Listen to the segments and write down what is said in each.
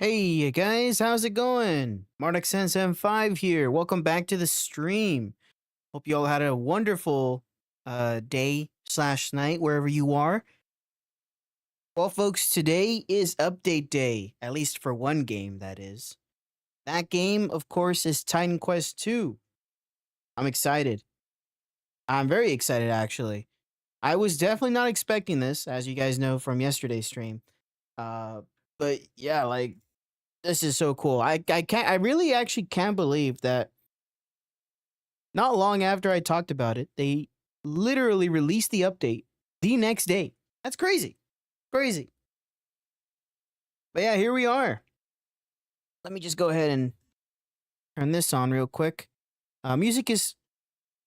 Hey guys, how's it going? MardukSense5 here. Welcome back to the stream. Hope you all had a wonderful day slash night wherever you are. Well, folks, today is update day, at least for one game, that is. That game, of course, is Titan Quest 2. I'm excited. I'm very excited, actually. I was definitely not expecting this, as you guys know from yesterday's stream. Uh, but yeah, like, this is so cool. I really actually can't believe that not long after I talked about it, they literally released the update the next day. That's crazy. Crazy. But yeah, here we are. Let me just go ahead and turn this on real quick. Music is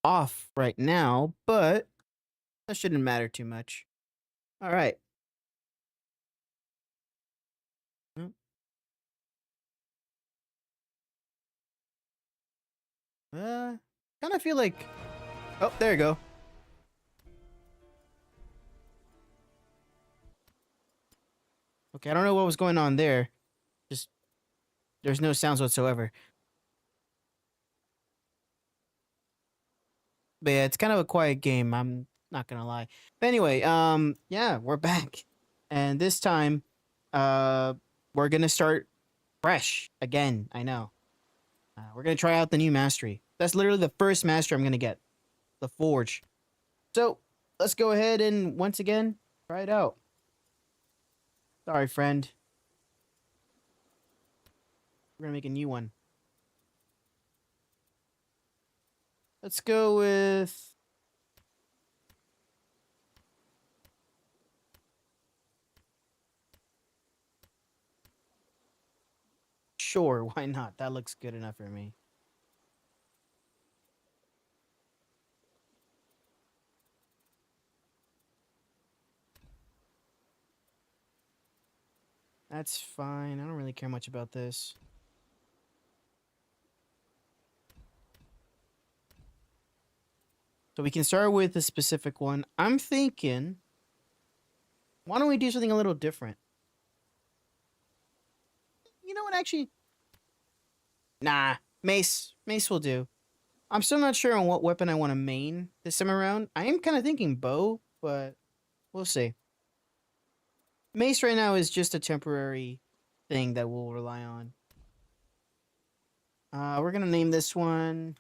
off right now, but that shouldn't matter too much. All right. Uh, kind of feel like. Oh, there you go. Okay, I don't know what was going on there. Just there's no sounds whatsoever. But yeah, it's kind of a quiet game. I'm not gonna lie. But anyway, yeah, we're back, and this time, uh, we're gonna start fresh again. I know. We're gonna try out the new mastery. That's literally the first mastery I'm gonna get, the Forge. So let's go ahead and once again try it out. Sorry, friend. We're gonna make a new one. Let's go with. Sure, why not? That looks good enough for me. That's fine. I don't really care much about this. So we can start with a specific one. I'm thinking, why don't we do something a little different? You know what, actually? Nah, Mace. Mace will do. I'm still not sure on what weapon I want to main this time around. I am kind of thinking bow, but we'll see. Mace right now is just a temporary thing that we'll rely on. We're gonna name this one.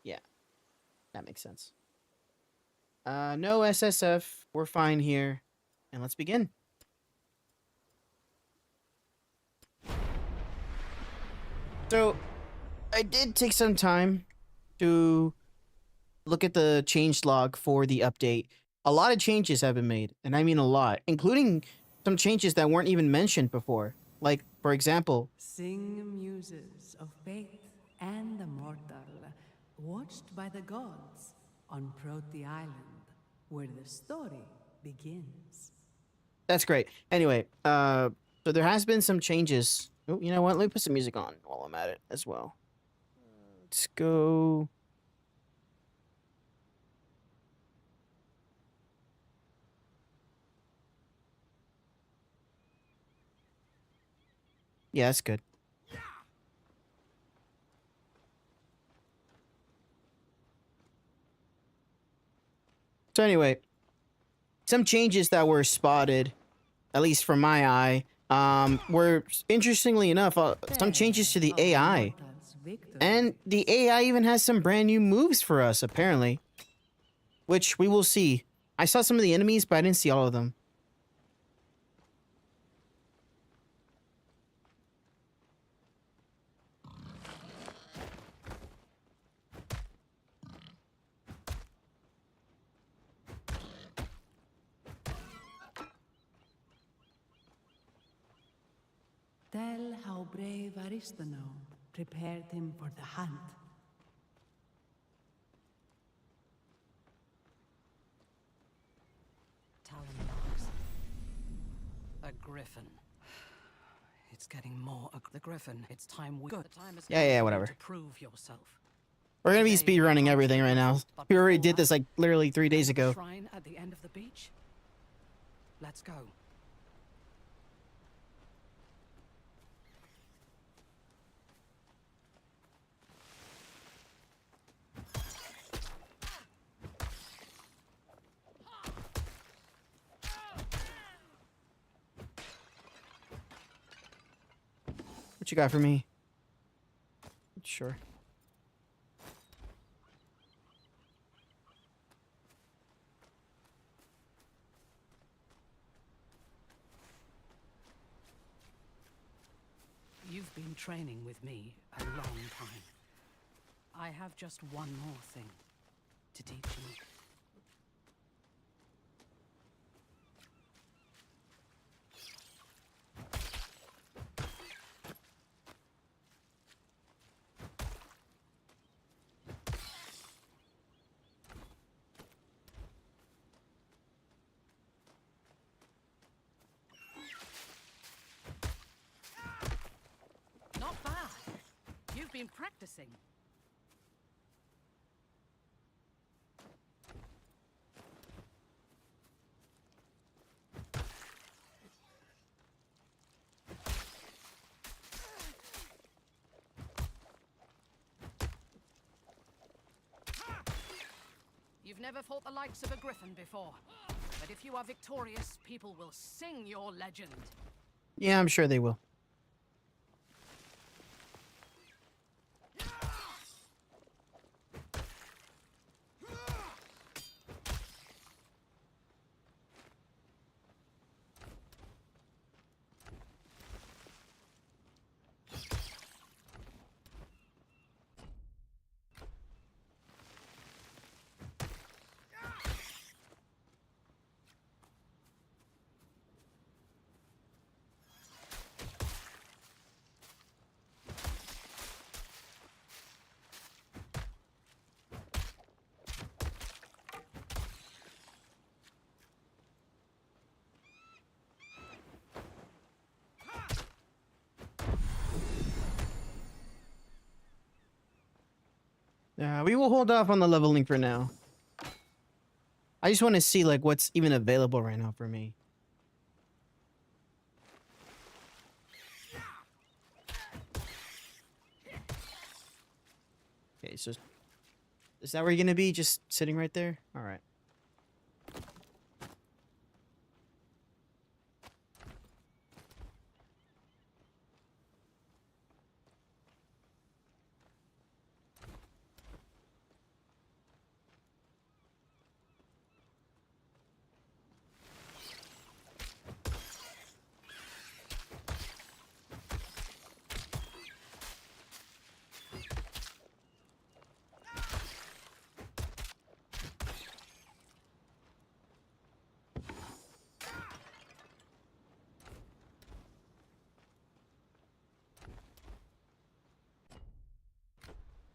Yeah, that makes sense. No SSF. We're fine here. And let's begin. So, I did take some time to look at the change log for the update. A lot of changes have been made, and I mean a lot, including some changes that weren't even mentioned before. Like, for example, Sing muses of faith and the mortal, watched by the gods on Proti Island, where the story begins. that's great. Anyway, so there has been some changes. Oh, you know what? Let me put some music on while I'm at it as well. Let's go. Yeah, that's good. So anyway, some changes that were spotted, at least from my eye, were interestingly enough, some changes to the AI. And the AI even has some brand new moves for us, apparently. Which we will see. I saw some of the enemies, but I didn't see all of them. Tell how brave Aristano prepared him for the hunt. Talon marks. A griffin. It's getting more. The griffin. It's time we. Good. The time is Yeah, whatever. to prove yourself. We're gonna be speedrunning everything right now. We already did this like literally 3 days ago. Shrine at the end of the beach. Let's go. What you got for me? Sure. You've been training with me a long time. I have just one more thing to teach you. Not bad. You've been practicing. You've never fought the likes of a griffin before. But if you are victorious, people will sing your legend. Yeah, I'm sure they will. Yeah, we will hold off on the leveling for now. I just want to see like what's even available right now for me. Okay, so is that where you're gonna be? Just sitting right there? All right.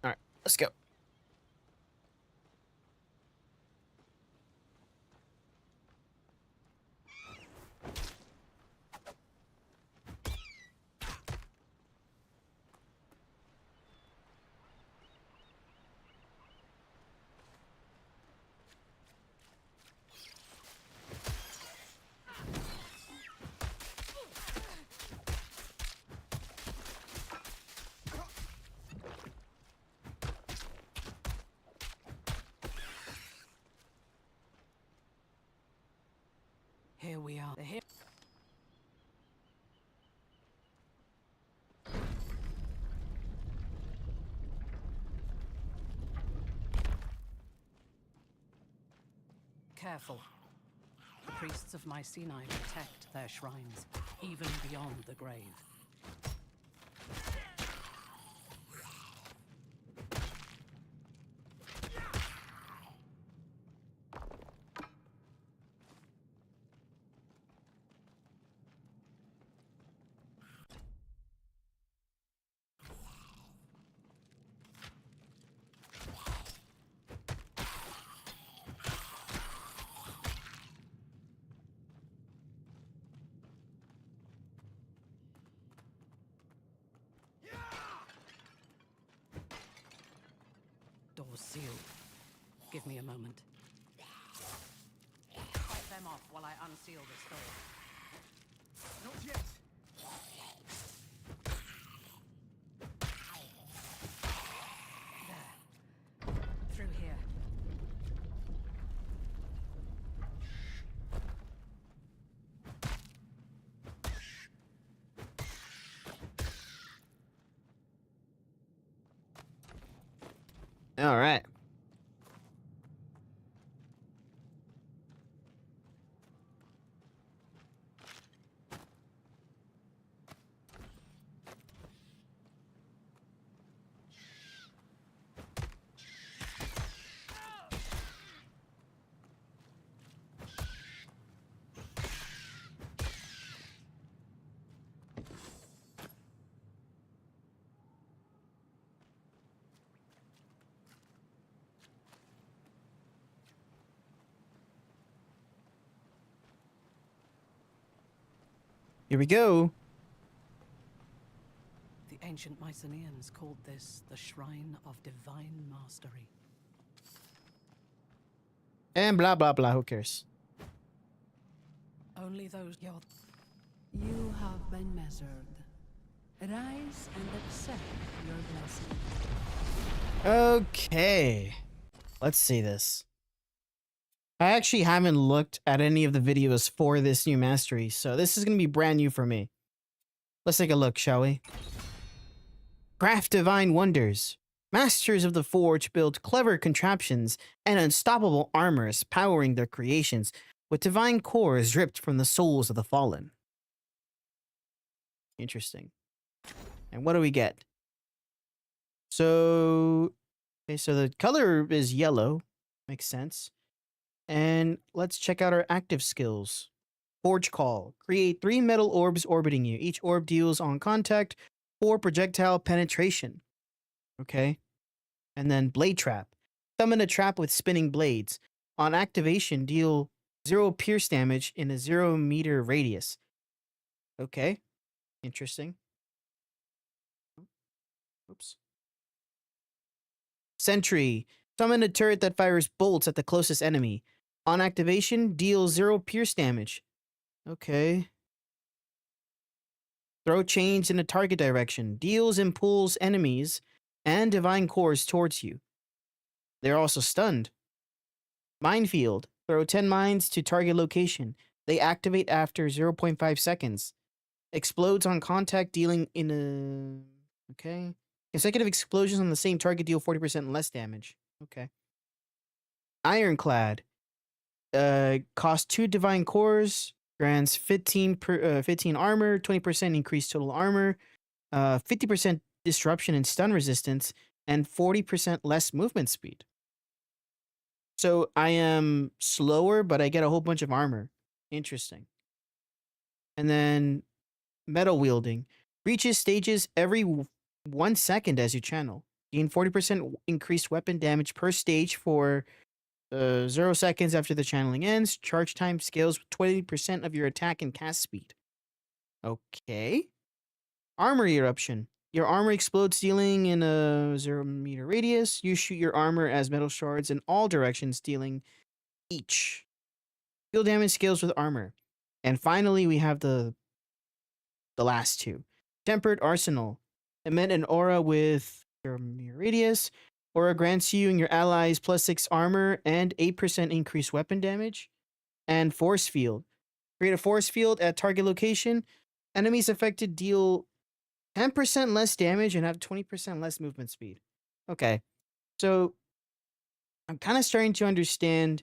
All right, let's go. Here we are. Here. Careful. The priests of Mycenae protect their shrines, even beyond the grave. Doors sealed. Give me a moment. Fight them off while I unseal this door. Not yet. There. Through here. All right. Here we go. The ancient Mycenaeans called this the Shrine of Divine Mastery. And blah, blah, blah. Who cares? Only those You have been measured. Rise and accept your blessing. Okay. Let's see this. I actually haven't looked at any of the videos for this new mastery, so this is going to be brand new for me. Let's take a look, shall we? Craft divine wonders. Masters of the Forge build clever contraptions and unstoppable armors, powering their creations with divine cores dripped from the souls of the fallen. Interesting. And what do we get? So, okay, so the color is yellow. Makes sense. And let's check out our active skills. Forge Call. Create 3 metal orbs orbiting you. Each orb deals on contact 4 projectile penetration. Okay. And then Blade Trap. Summon a trap with spinning blades. On activation, deal 0 pierce damage in a 0 meter radius. Okay. Interesting. Oops. Sentry. Summon a turret that fires bolts at the closest enemy. On activation, deal 0 pierce damage. Okay. Throw chains in a target direction. Deals and pulls enemies and divine cores towards you. They're also stunned. Minefield. Throw 10 mines to target location. They activate after 0.5 seconds. Explodes on contact, dealing in a... Okay. Consecutive explosions on the same target deal 40% less damage. Okay. Ironclad. Cost 2 divine cores. Grants 15 armor, 20% increased total armor, 50% disruption and stun resistance, and 40% less movement speed. So I am slower, but I get a whole bunch of armor. Interesting. And then metal wielding. Reaches stages every 1 second as you channel. Gain 40% increased weapon damage per stage for 0 seconds after the channeling ends. Charge time scales with 20% of your attack and cast speed. Okay. Armor eruption. Your armor explodes, dealing in a 0 meter radius. You shoot your armor as metal shards in all directions, dealing each. Skill damage scales with armor. And finally, we have the last two. Tempered Arsenal. Emit an aura with 0 meter radius. Aura grants you and your allies +6 armor and 8% increased weapon damage. And Force Field. Create a force field at target location. Enemies affected deal 10% less damage and have 20% less movement speed. Okay. So I'm kind of starting to understand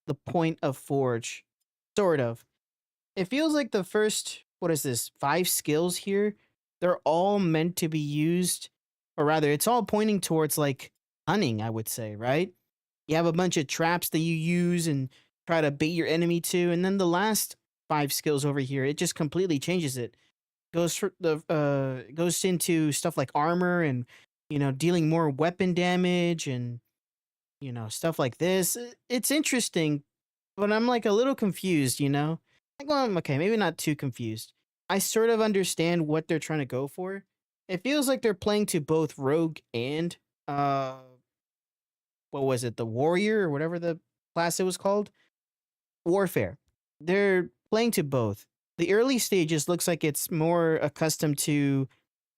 the point of Forge. Sort of. It feels like the first, 5 skills here, they're all meant to be used, or rather, it's all pointing towards like hunting, I would say, right? You have a bunch of traps that you use and try to bait your enemy to, and then the last 5 skills over here, it just completely changes it. Goes into stuff like armor and dealing more weapon damage and stuff like this. It's interesting, but I'm like a little confused, Like, well, okay, maybe not too confused. I sort of understand what they're trying to go for. It feels like they're playing to both rogue and what was it, the warrior or whatever the class it was called? Warfare. They're playing to both. The early stages looks like it's more accustomed to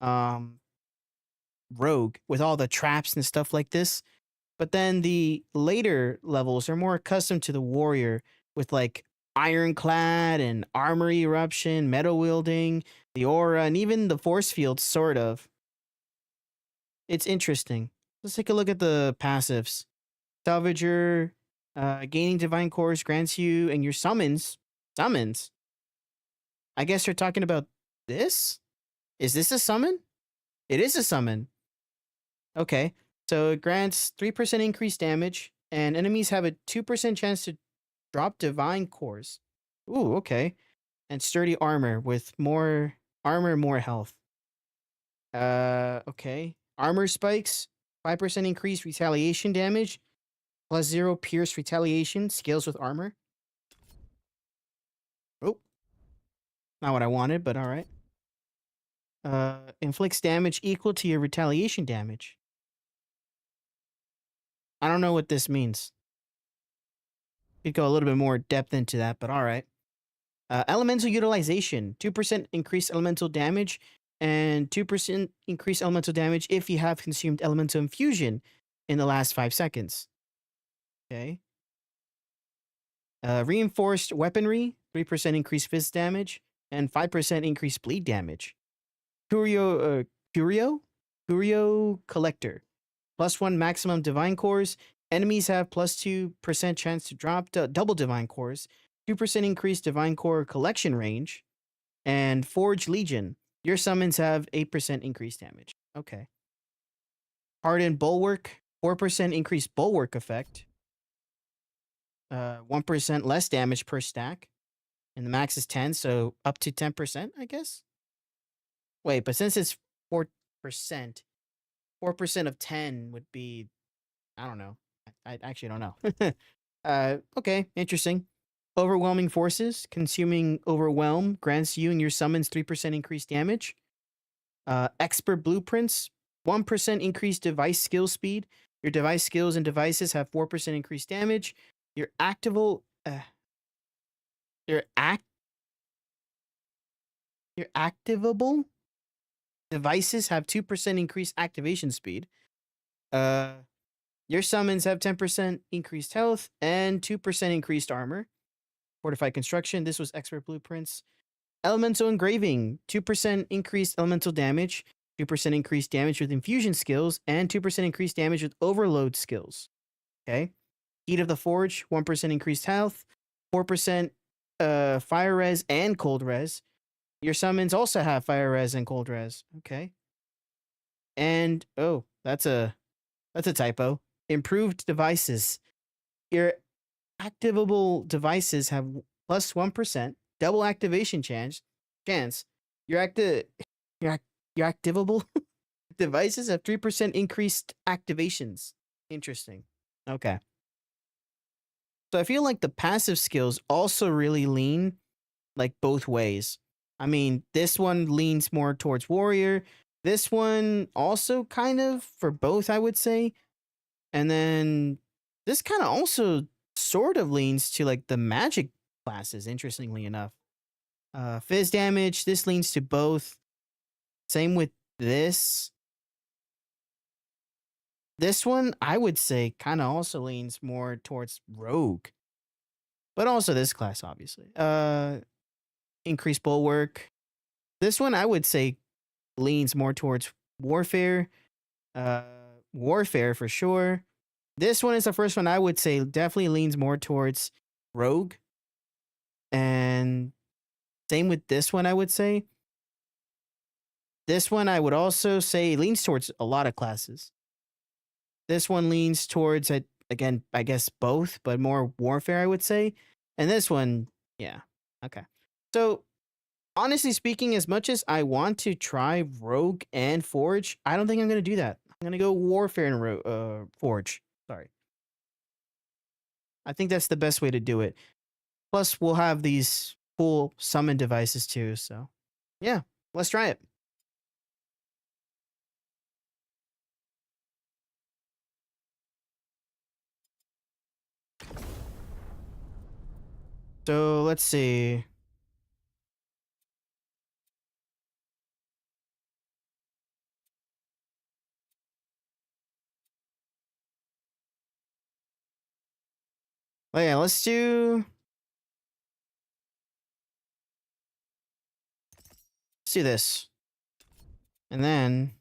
rogue with all the traps and stuff like this. But then the later levels are more accustomed to the warrior with like ironclad and armor eruption, metal wielding, the aura, and even the force field, sort of. It's interesting. Let's take a look at the passives. Salvager, gaining divine cores grants you and your summons. Summons. I guess you're talking about this? Is this a summon? It is a summon. Okay. So it grants 3% increased damage, and enemies have a 2% chance to drop divine cores. Ooh, okay. And sturdy armor with more armor, more health. Okay. Armor spikes, 5% increased retaliation damage, plus 0 pierce retaliation, scales with armor. Oh, not what I wanted, but all right. Inflicts damage equal to your retaliation damage. I don't know what this means. Could go a little bit more depth into that, but all right. Elemental utilization, 2% increased elemental damage, and 2% increased elemental damage if you have consumed elemental infusion in the last 5 seconds. Okay. Reinforced weaponry, 3% increased fist damage, and 5% increased bleed damage. Curio Collector, +1 maximum divine cores. Enemies have +2% chance to drop double divine cores, 2% increased divine core collection range, and Forge Legion. Your summons have 8% increased damage. Okay. Hardened Bulwark, 4% increased bulwark effect, 1% less damage per stack, and the max is 10, so up to 10%, I guess. Wait, but since it's 4%, 4% of 10 would be, I don't know. I actually don't know. Okay, interesting. Overwhelming Forces, consuming Overwhelm grants you and your summons 3% increased damage. Expert Blueprints, 1% increased device skill speed. Your device skills and devices have 4% increased damage. Your activable, your activable devices have 2% increased activation speed. Your summons have 10% increased health and 2% increased armor. Fortified Construction, this was Expert Blueprints. Elemental Engraving, 2% increased elemental damage, 2% increased damage with infusion skills, and 2% increased damage with overload skills. Okay. Heat of the Forge, 1% increased health, 4% fire res and cold res. Your summons also have fire res and cold res. Okay. And oh, that's a typo. Improved devices. Your activable devices have +1% double activation chance. Your your activable devices have 3% increased activations. Interesting. Okay. So I feel like the passive skills also really lean like both ways. I mean, this one leans more towards warrior. This one also kind of for both, I would say. And then this kind of also sort of leans to like the magic classes, interestingly enough. Fizz damage, this leans to both. Same with this. This one, I would say, kind of also leans more towards rogue. But also this class, obviously. Increased bulwark. This one, I would say, leans more towards warfare. Warfare for sure. This one is the first one I would say definitely leans more towards rogue. And same with this one, I would say. This one I would also say leans towards a lot of classes. This one leans towards, again, I guess both, but more warfare, I would say. And this one, yeah. Okay. So, honestly speaking, as much as I want to try rogue and forge, I don't think I'm going to do that. I'm going to go warfare and forge. Sorry. I think that's the best way to do it. Plus, we'll have these cool summon devices too. So, yeah, let's try it. So, let's see. Oh, yeah, let's do this. And then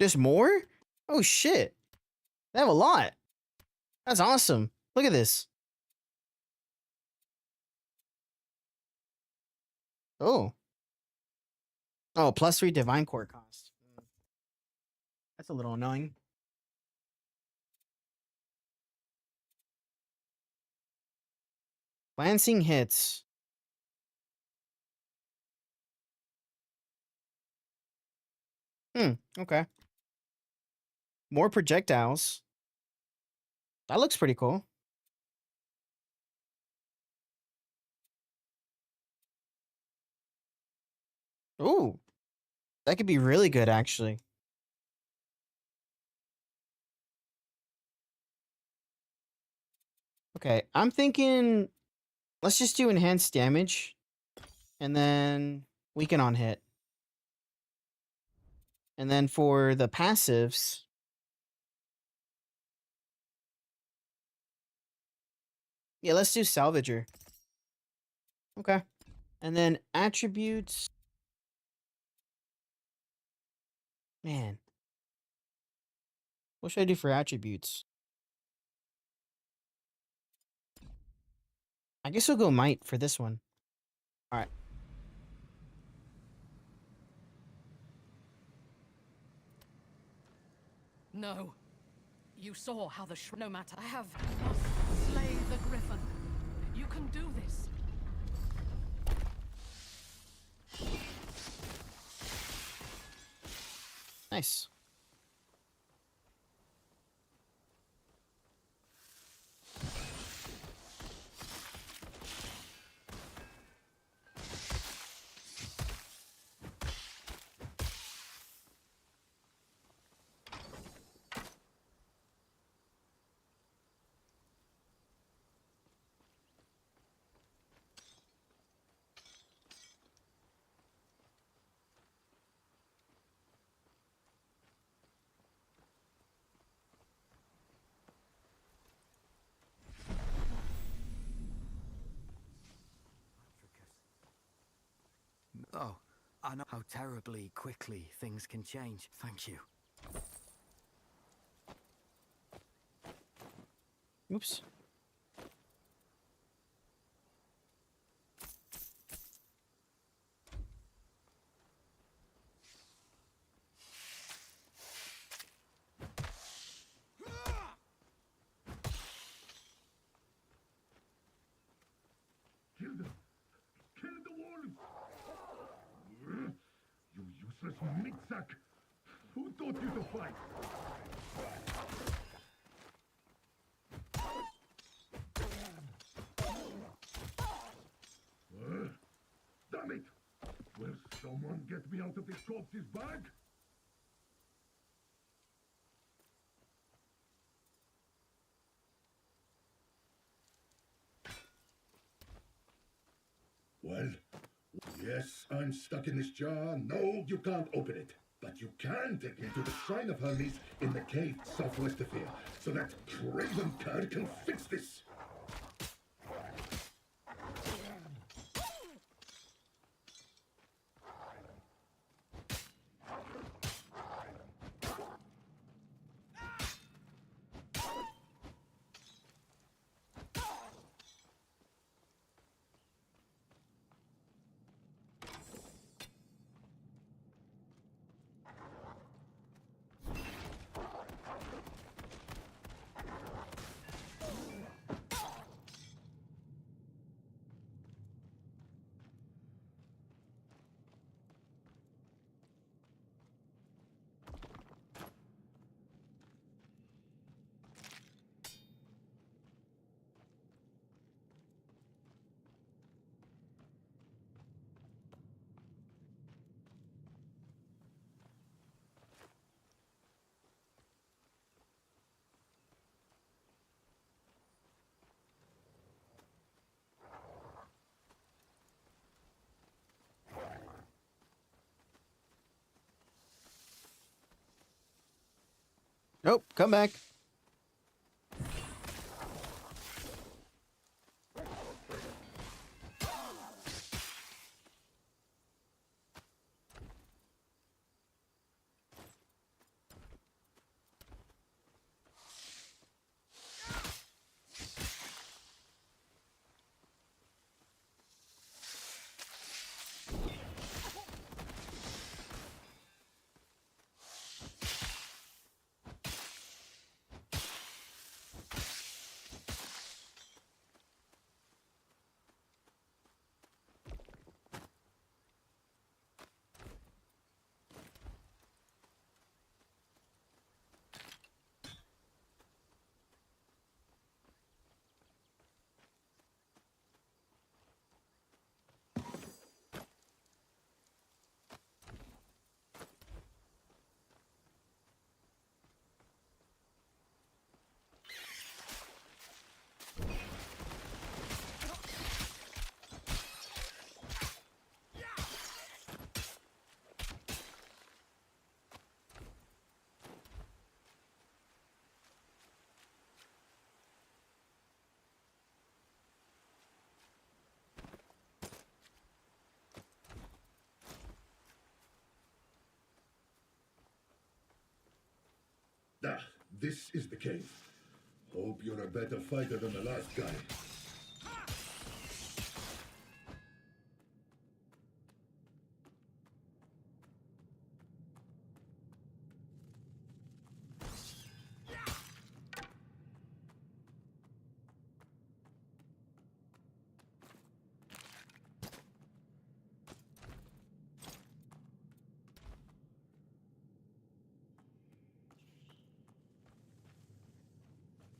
There's more? Oh shit. They have a lot. That's awesome. Look at this. Oh. Oh, +3 divine core cost. That's a little annoying. Glancing hits. Okay. More projectiles. That looks pretty cool. Ooh. That could be really good, actually. Okay, I'm thinking let's just do enhanced damage and then weaken on hit. And then for the passives, yeah, let's do salvager. Okay. And then attributes. Man. What should I do for attributes? I guess we'll go might for this one. All right. No. You saw how the no matter. I have must slay the griffin. You can do this. Nice. Oh, I know how terribly quickly things can change. Thank you. Oops. Kill them! Kill the wolves! You useless meat-sack! Who taught you to fight? Damn it! Will someone get me out of this corpse's bag? Well, yes, I'm stuck in this jar. No, you can't open it. But you can take me to the Shrine of Hermes in the cave southwest of here, so that craven cur can fix this. Nope, come back. Ah, this is the cave. Hope you're a better fighter than the last guy.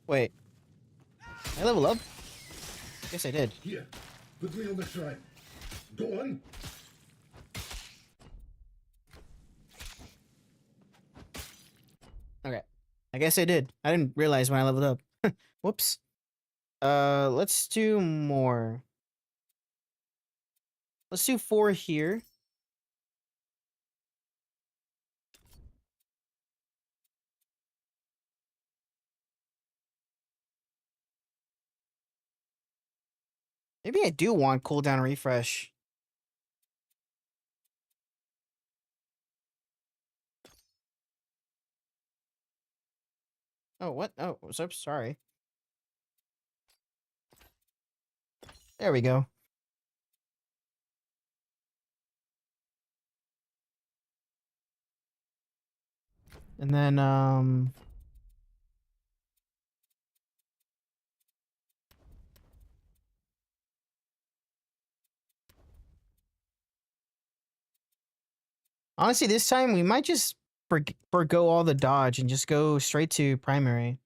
Wait. I level up? Guess I did. Here, put me on the shrine. Go on. Okay. I guess I did. I didn't realize when I leveled up. Whoops. Let's do more. Let's do 4 here. Maybe I do want cooldown refresh. Oh, what? Oh, so sorry. There we go. And then, honestly, this time we might just forgo all the dodge and just go straight to primary.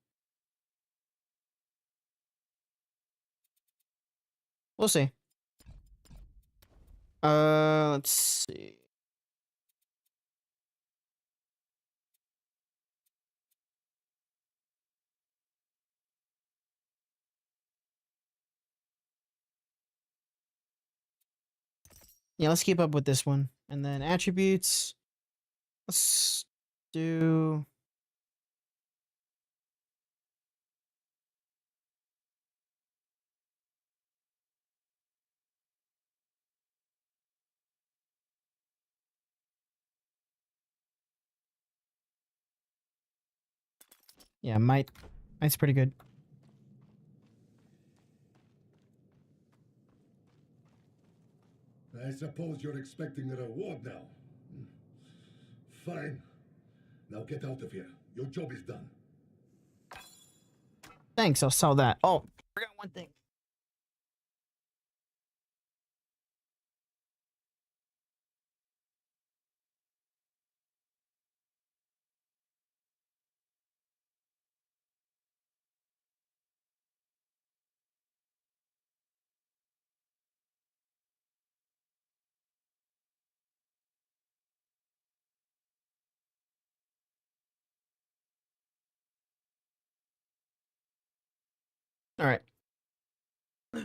We'll see. Let's see. Yeah, let's keep up with this one. And then attributes. Let's do... Yeah, might's pretty good. I suppose you're expecting a reward now. Fine. Now get out of here. Your job is done. Thanks, I'll sell that. Oh, forgot one thing. All right. All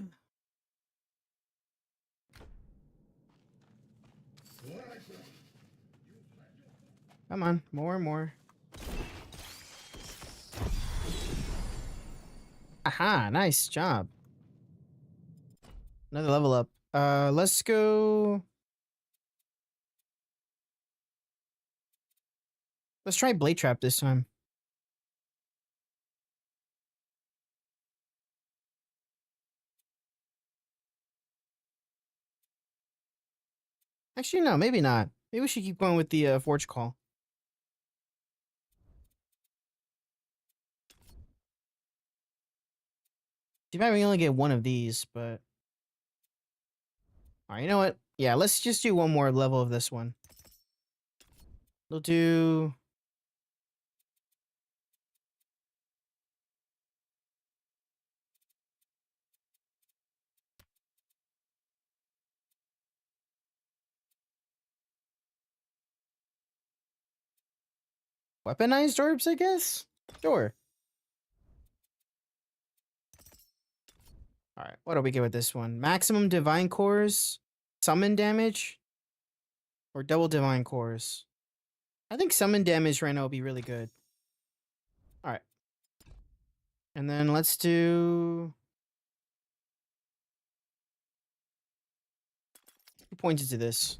right, then. Come on, more. Aha, nice job. Another level up. Let's go. Let's try Blade Trap this time. Actually, no, maybe not. Maybe we should keep going with the Forge Call. Too bad we only get one of these, but... Alright, you know what? Yeah, let's just do one more level of this one. We'll do... Weaponized orbs, I guess? Sure. Alright, what do we get with this one? Maximum Divine Cores? Summon damage? Or double Divine Cores? I think summon damage right now will be really good. Alright. And then let's do... 2 points into this.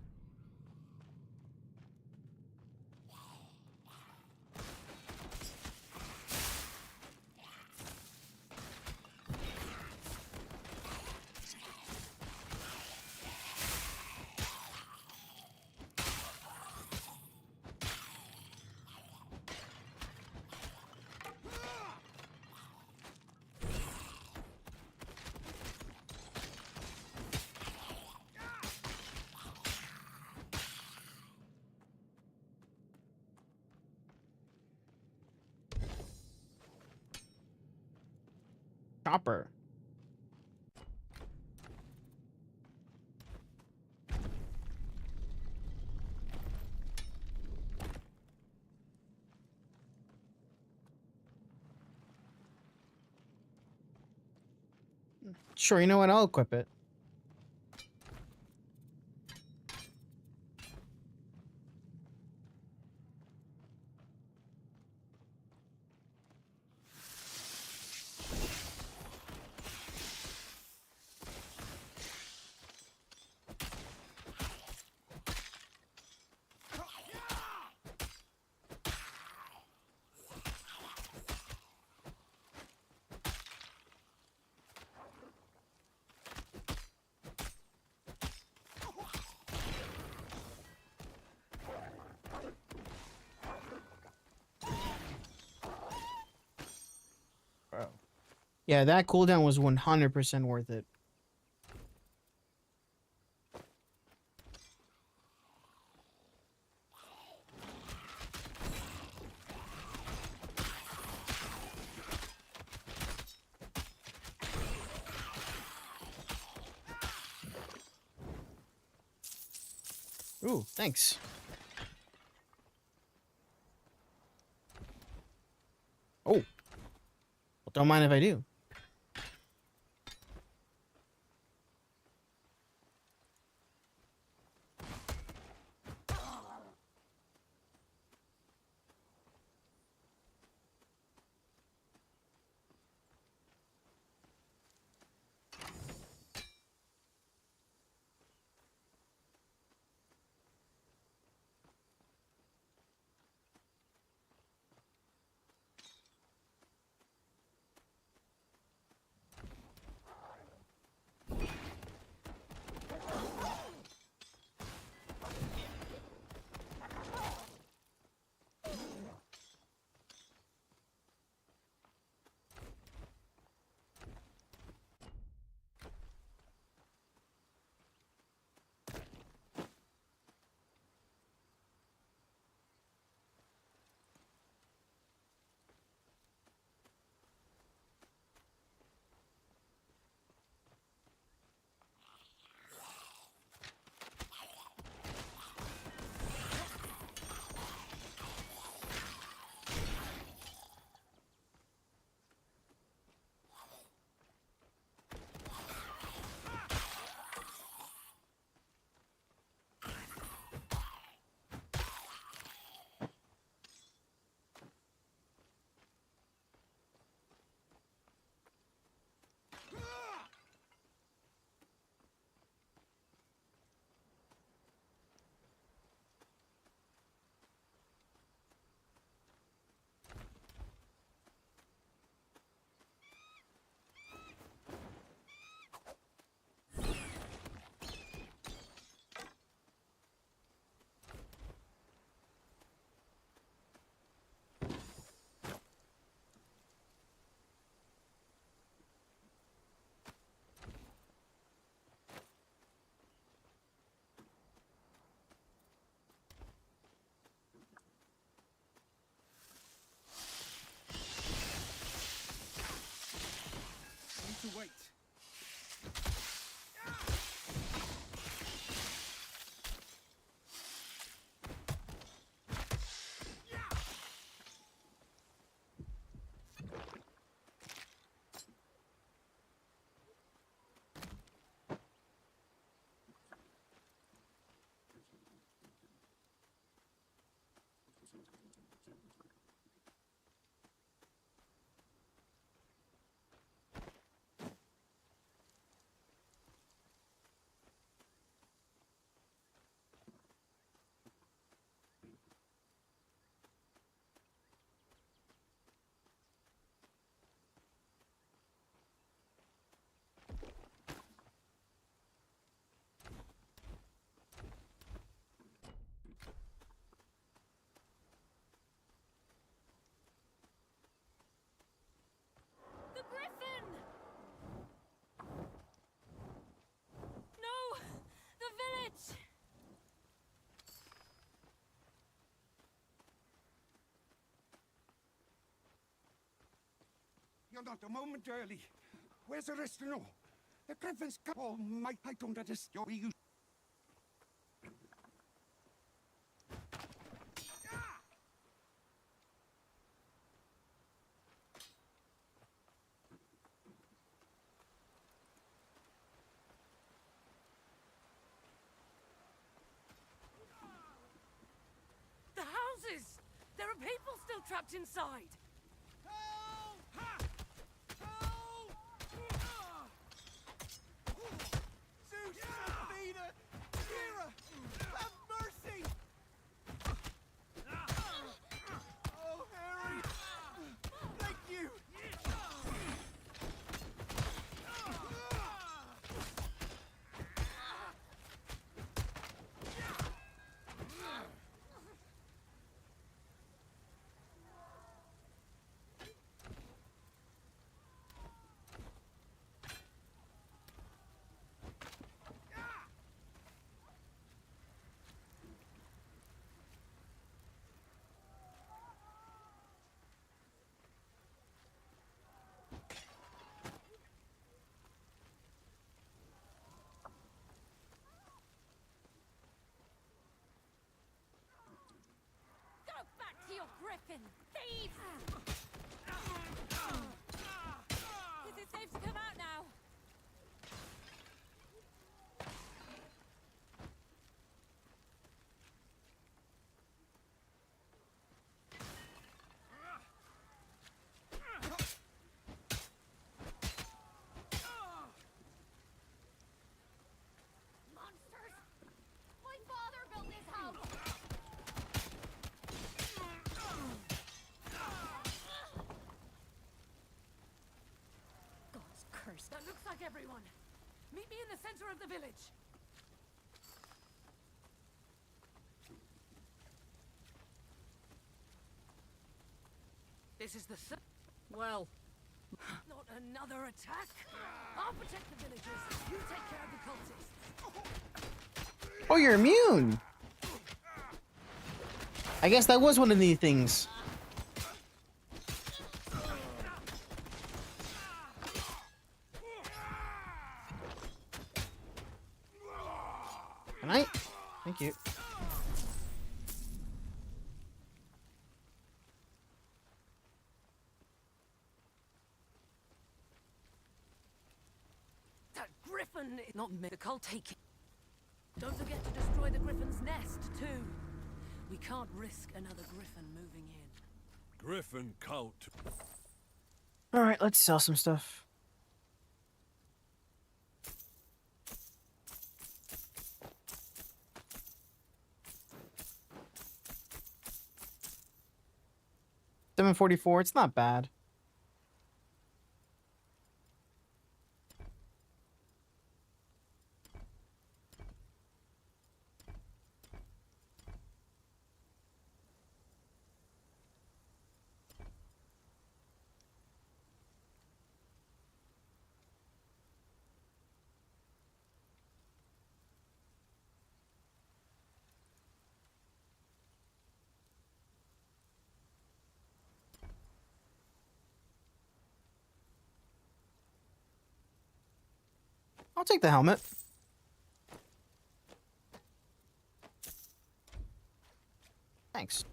chopper. Sure, you know what? I'll equip it. Yeah, that cooldown was 100% worth it. Ooh, thanks. Oh. Well, don't mind if I do. To wait. The griffin! No! The village! You're not a moment early. Where's the rest? No. The Griffin's couple. I don't understand. You. The houses! There are people still trapped inside! Zeus, Athena, Hera, have mercy! Oh, Harry! Thank you! Go back to your griffin! Thieves! Is it safe to come out now? Monsters! My father built this house! God's curse. That looks like everyone. Meet me in the center of the village. This is the well, Not another attack. I'll protect the villagers. You take care of the cultists. Oh, you're immune. I guess that was one of the things. Good night. Thank you. That griffin is not me. The cult take it. Don't forget to destroy the griffin's nest, too. We can't risk another griffin moving in. Griffin cult. All right, let's sell some stuff. $744. It's not bad. I'll take the helmet. Thanks.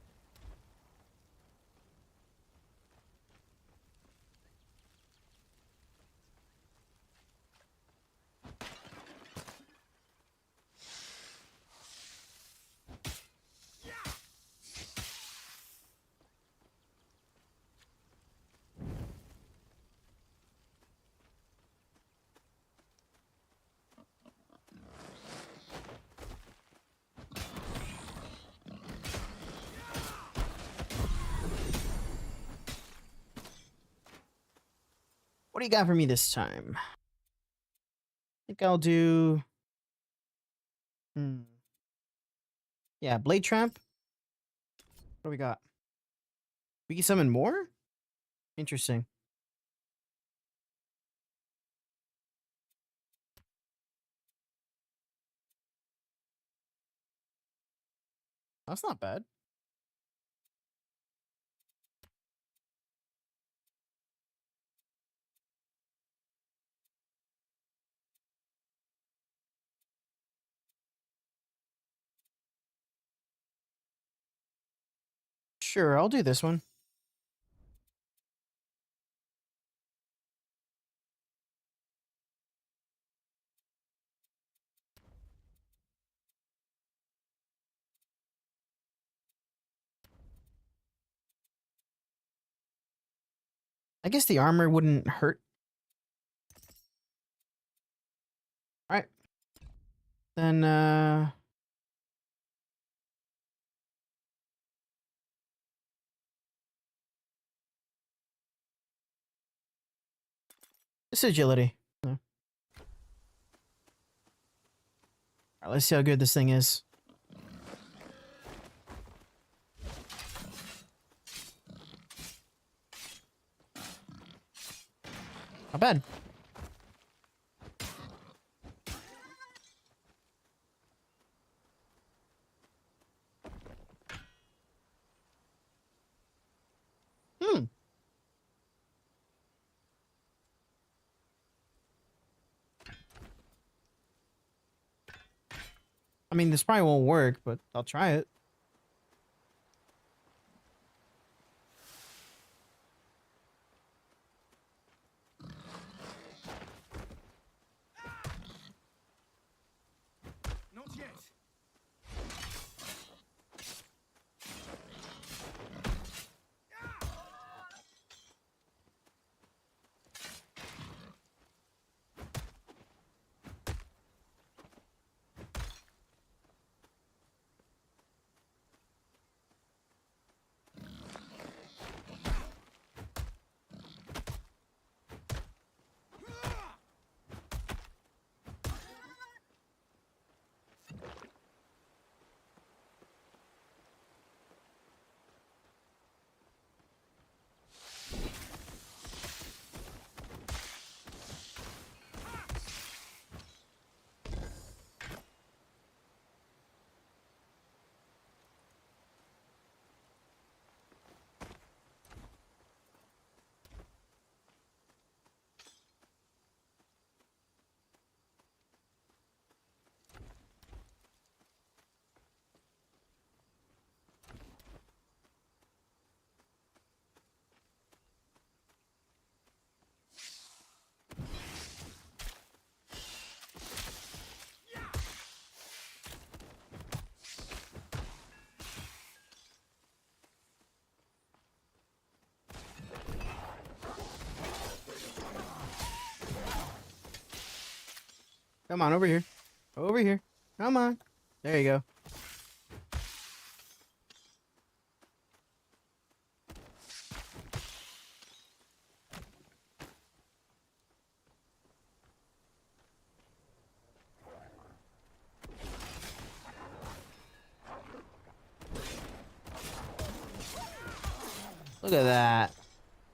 What do you got for me this time? I think I'll do... Yeah, Blade Tramp. What do we got? We can summon more? Interesting. That's not bad. Sure, I'll do this one. I guess the armor wouldn't hurt. Alright. Then, it's agility. Yeah. Alright, let's see how good this thing is. Not bad. Hmm. I mean, this probably won't work, but I'll try it. Not yet. Come on, over here. Over here. Come on. There you go. Look at that.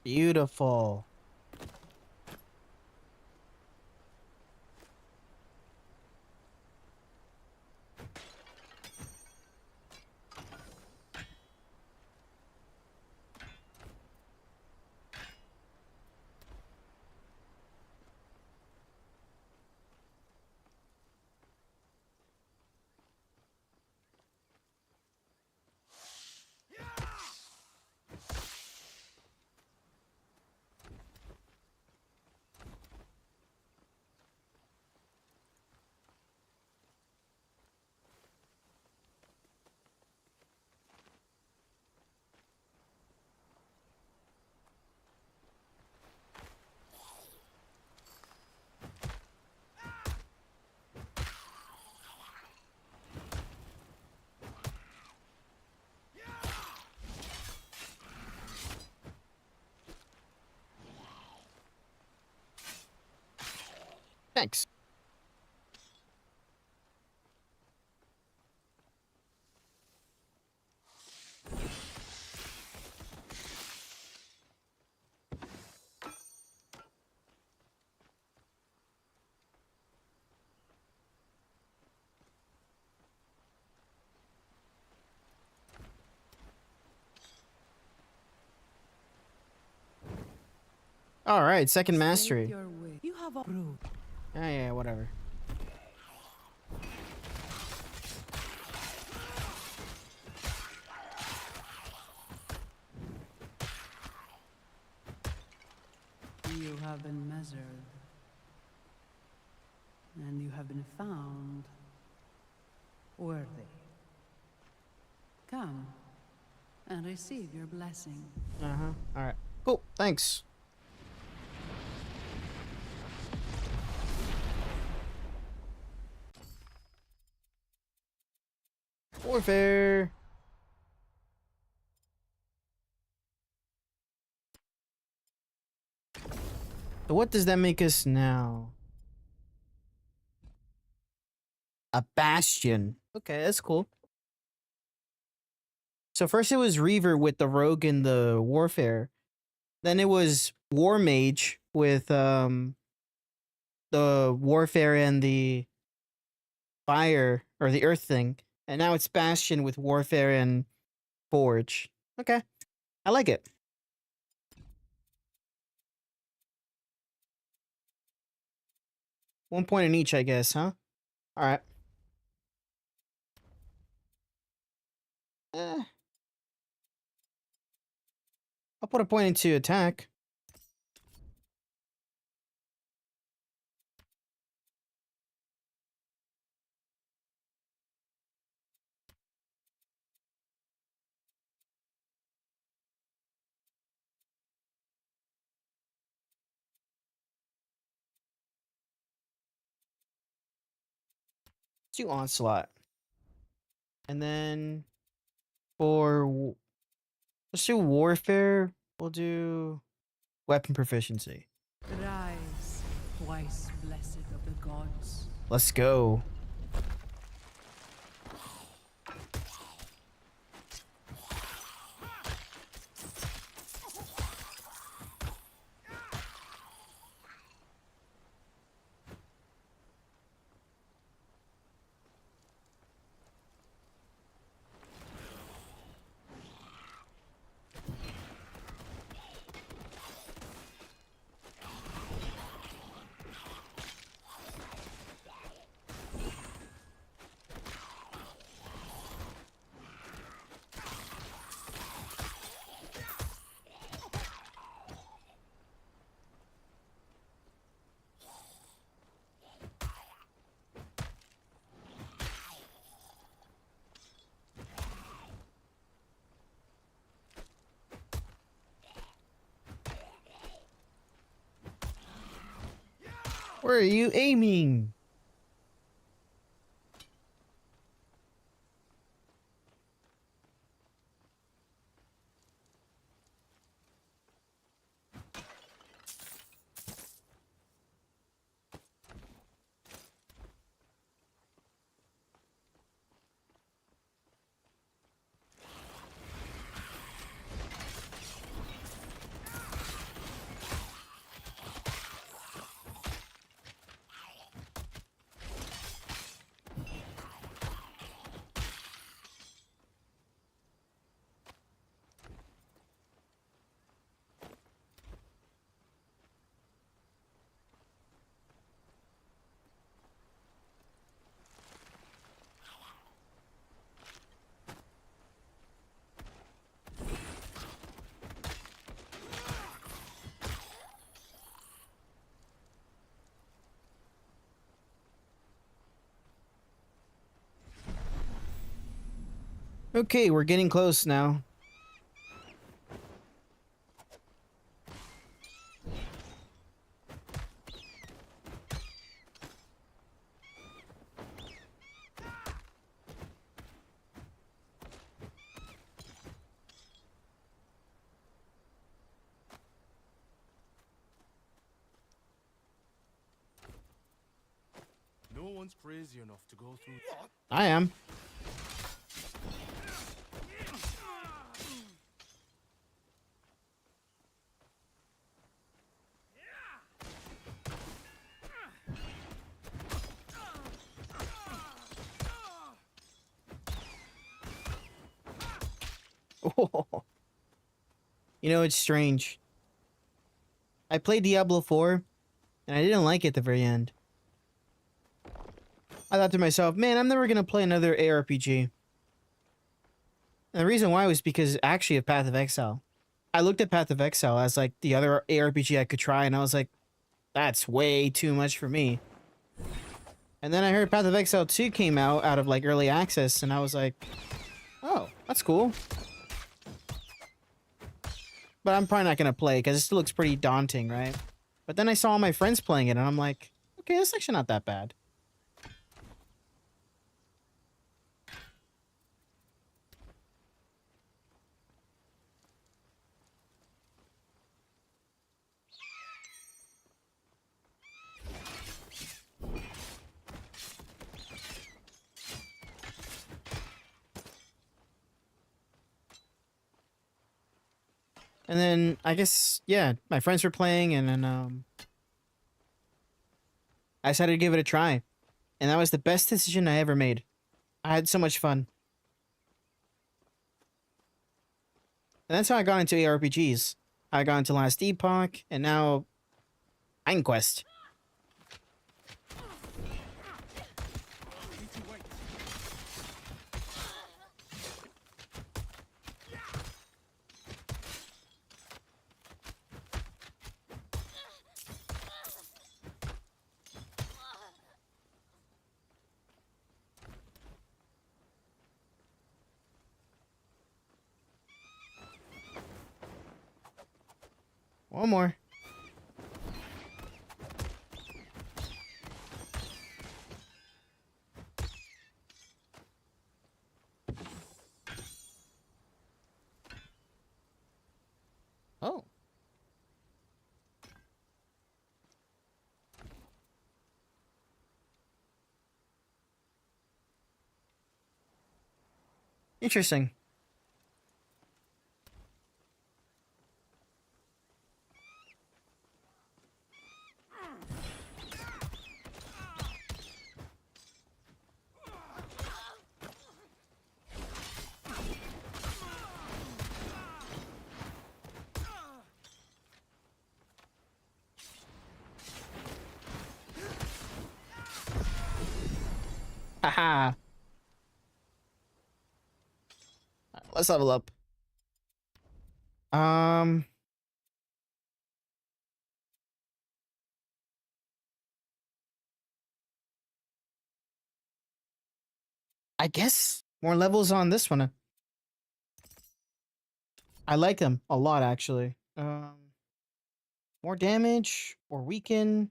Beautiful. Thanks. All right, second mastery. Your way. You have a brood. Yeah, whatever. You have been measured. And you have been found worthy. Come and receive your blessing. Uh-huh. Alright. Cool. Thanks. Warfare. So what does that make us now? A bastion. Okay, that's cool. So first it was Reaver with the rogue and the warfare. Then it was War Mage with the warfare and the fire or the earth thing. And now it's Bastion with warfare and forge. Okay. I like it. One point in each, I guess, huh? Alright. I'll put a point into attack. Let's do Onslaught. And then let's do Warfare. We'll do Weapon Proficiency. Rise, twice blessed of the gods. Let's go. Where are you aiming? Okay, we're getting close now. No one's crazy enough to go through. I am. You know, it's strange. I played Diablo 4, and I didn't like it at the very end. I thought to myself, man, I'm never going to play another ARPG. And the reason why was because actually of Path of Exile. I looked at Path of Exile as like the other ARPG I could try, and I was like, that's way too much for me. And then I heard Path of Exile 2 came out of like early access, and I was like, oh, that's cool. But I'm probably not gonna play because it still looks pretty daunting, right? But then I saw all my friends playing it, and I'm like, okay, that's actually not that bad. And then I guess, yeah, my friends were playing, and then I decided to give it a try. And that was the best decision I ever made. I had so much fun. And that's how I got into ARPGs. I got into Last Epoch, and now Iron Quest. One more. Oh. Interesting. Haha. Let's level up. I guess more levels on this one. I like them a lot, actually. More damage or weaken.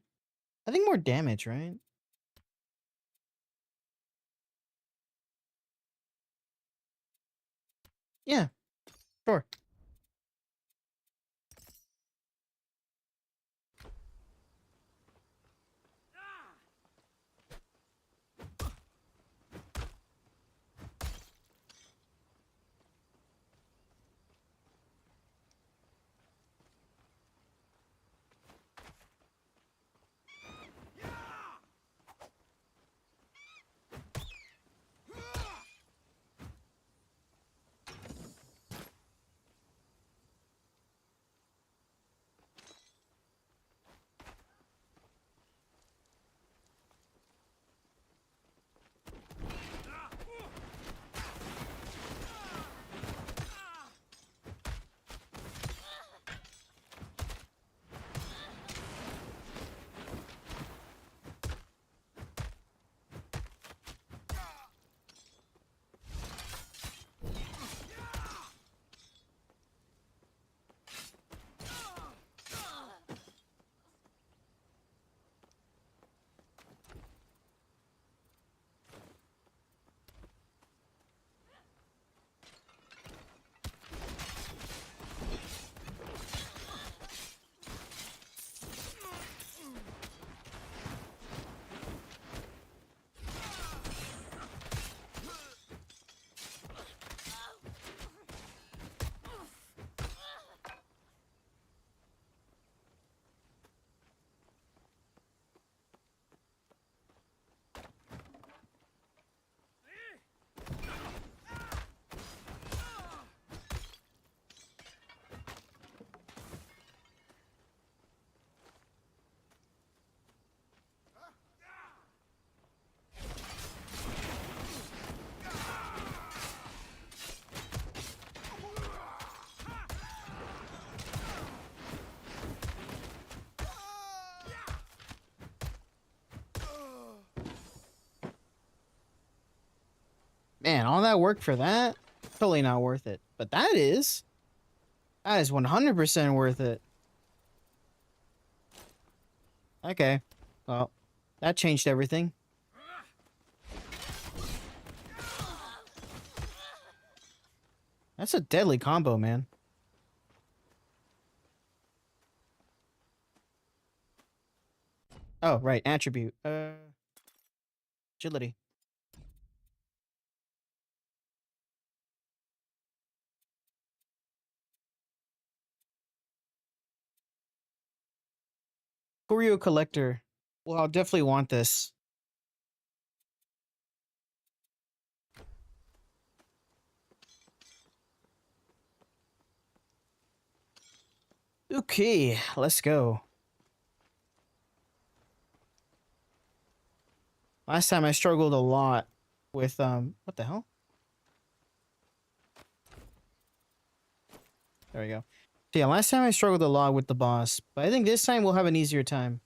I think more damage, right? Yeah, sure. Man, all that work for that? Totally not worth it. But that is 100% worth it. Okay. Well, that changed everything. That's a deadly combo, man. Oh, right. Attribute. Agility. Curio Collector. Well, I'll definitely want this. Okay, let's go. Last time I struggled a lot with, what the hell? There we go. So yeah, last time I struggled a lot with the boss, but I think this time we'll have an easier time.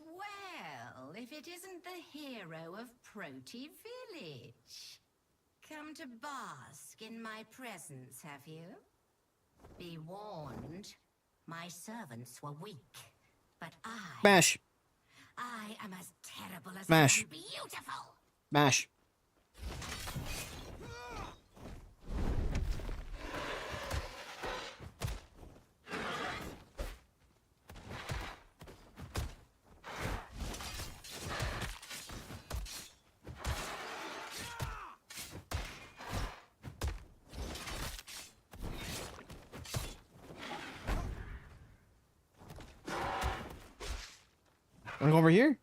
Well, if it isn't the hero of Proti Village. Come to bask in my presence, have you? Be warned, my servants were weak, but Smash. I am as terrible as Smash. I am beautiful. Mash. Wanna go over here?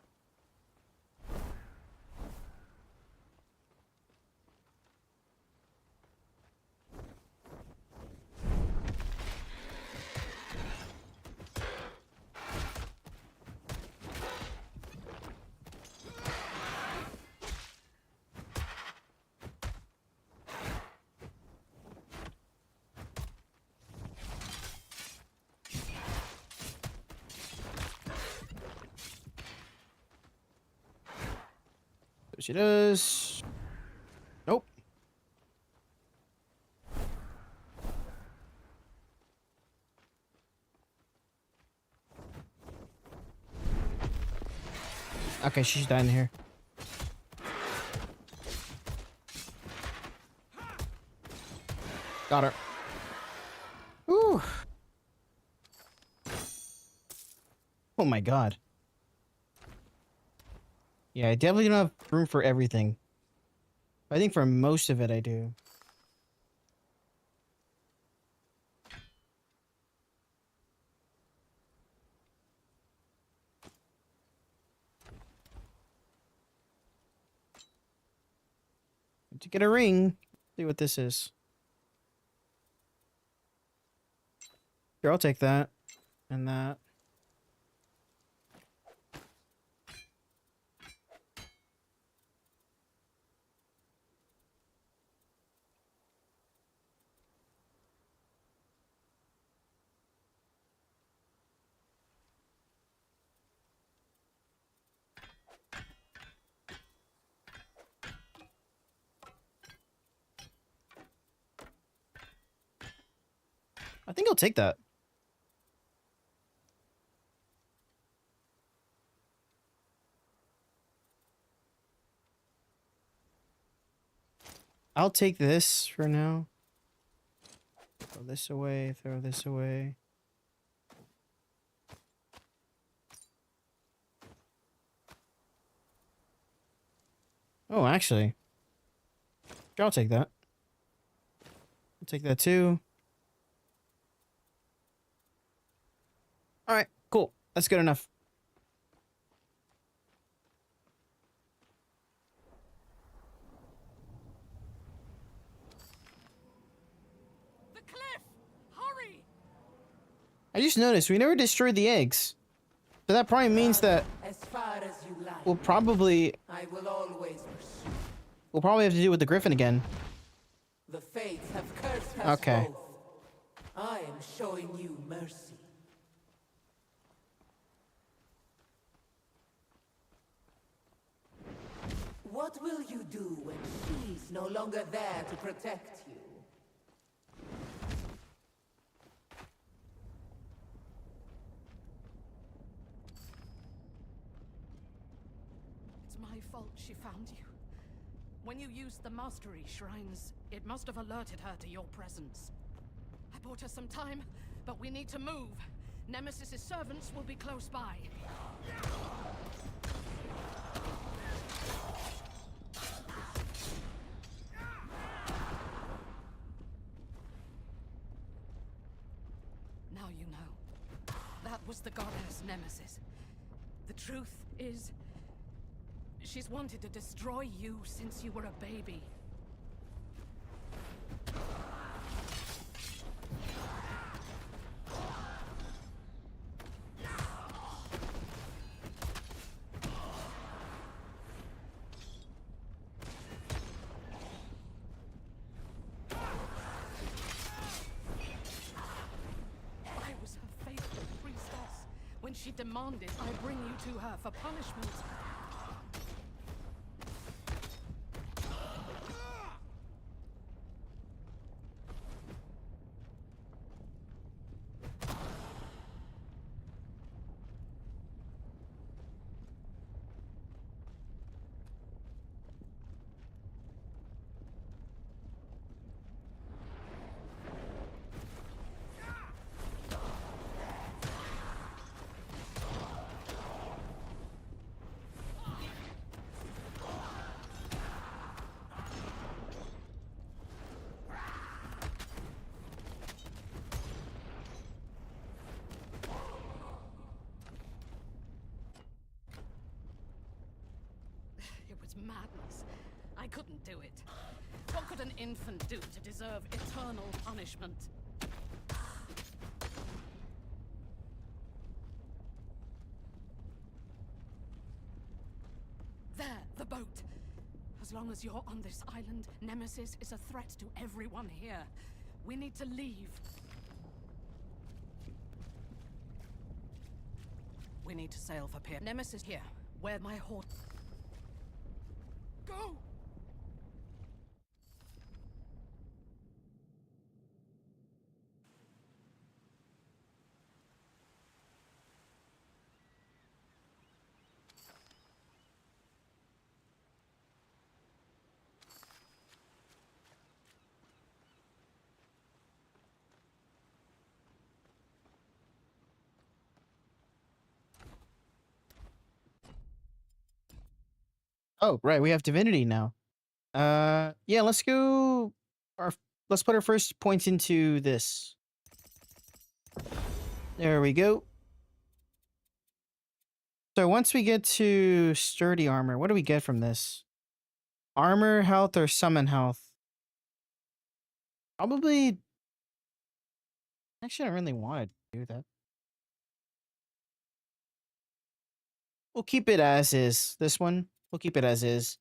There she does. Nope. Okay, she's dying here. Got her. Ooh. Oh my god. Yeah, I definitely don't have room for everything. I think for most of it I do. To get a ring. See what this is. Here, I'll take that. And that. I think I'll take that. I'll take this for now. Throw this away, throw this away. Oh, actually. Sure, I'll take that. I'll take that too. Alright, cool. That's good enough. The cliff! Hurry! I just noticed we never destroyed the eggs. So that probably means that As far as you like. we'll probably I will always pursue. have to do with the griffin again. The fates have cursed us Okay. both. I am showing you mercy. What will you do when she's no longer there to protect you? It's my fault she found you. When you used the mastery shrines, it must have alerted her to your presence. I bought her some time, but we need to move. Nemesis's servants will be close by. Now you know. That was the goddess Nemesis. The truth is, she's wanted to destroy you since you were a baby. I was her faithful priestess when she demanded I bring you to her for punishment. It was madness. I couldn't do it. What could an infant do to deserve eternal punishment? There, the boat. As long as you're on this island, Nemesis is a threat to everyone here. We need to leave. We need to sail for pier. Nemesis here, where my horse... Go! Oh, right, we have divinity now. Yeah, let's go. Let's put our first points into this. There we go. So once we get to sturdy armor, what do we get from this? Armor health or summon health? Probably. Actually, I don't really want to do that. We'll keep it as is. This one, we'll keep it as is.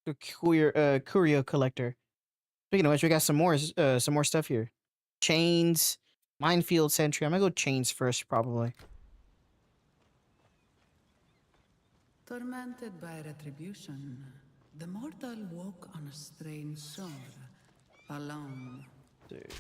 The curio collector. Speaking of which, we got some more stuff here. Chains, minefield sentry. I'm gonna go chains first, probably. Tormented by retribution, the mortal woke on a strange shore, alone. Dude.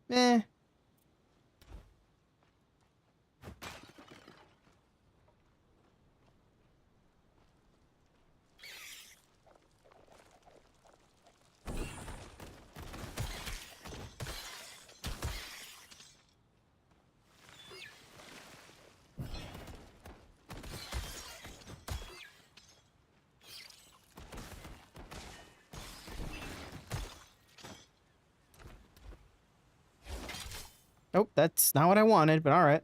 Eh. Oh, that's not what I wanted, but all right.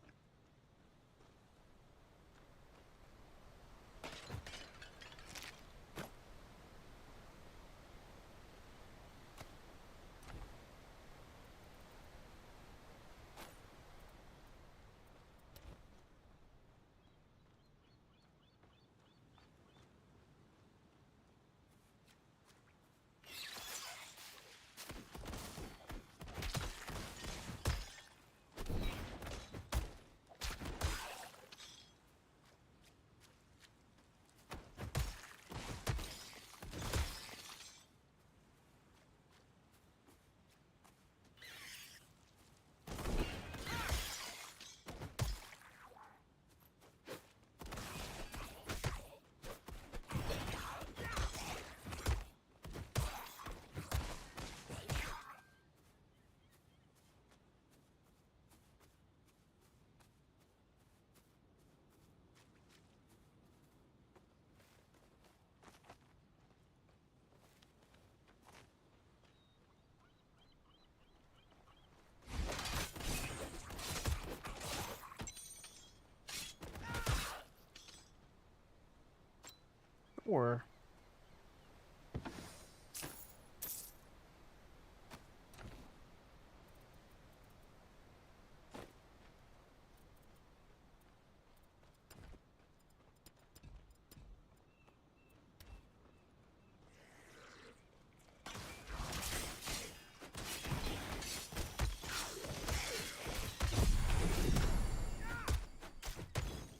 Or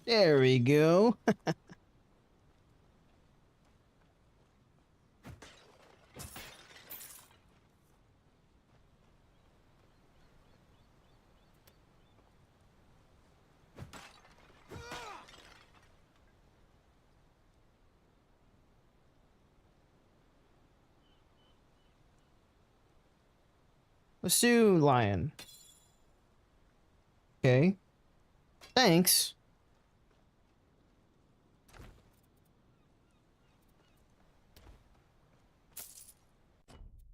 there we go. Let's do lion. Okay. Thanks.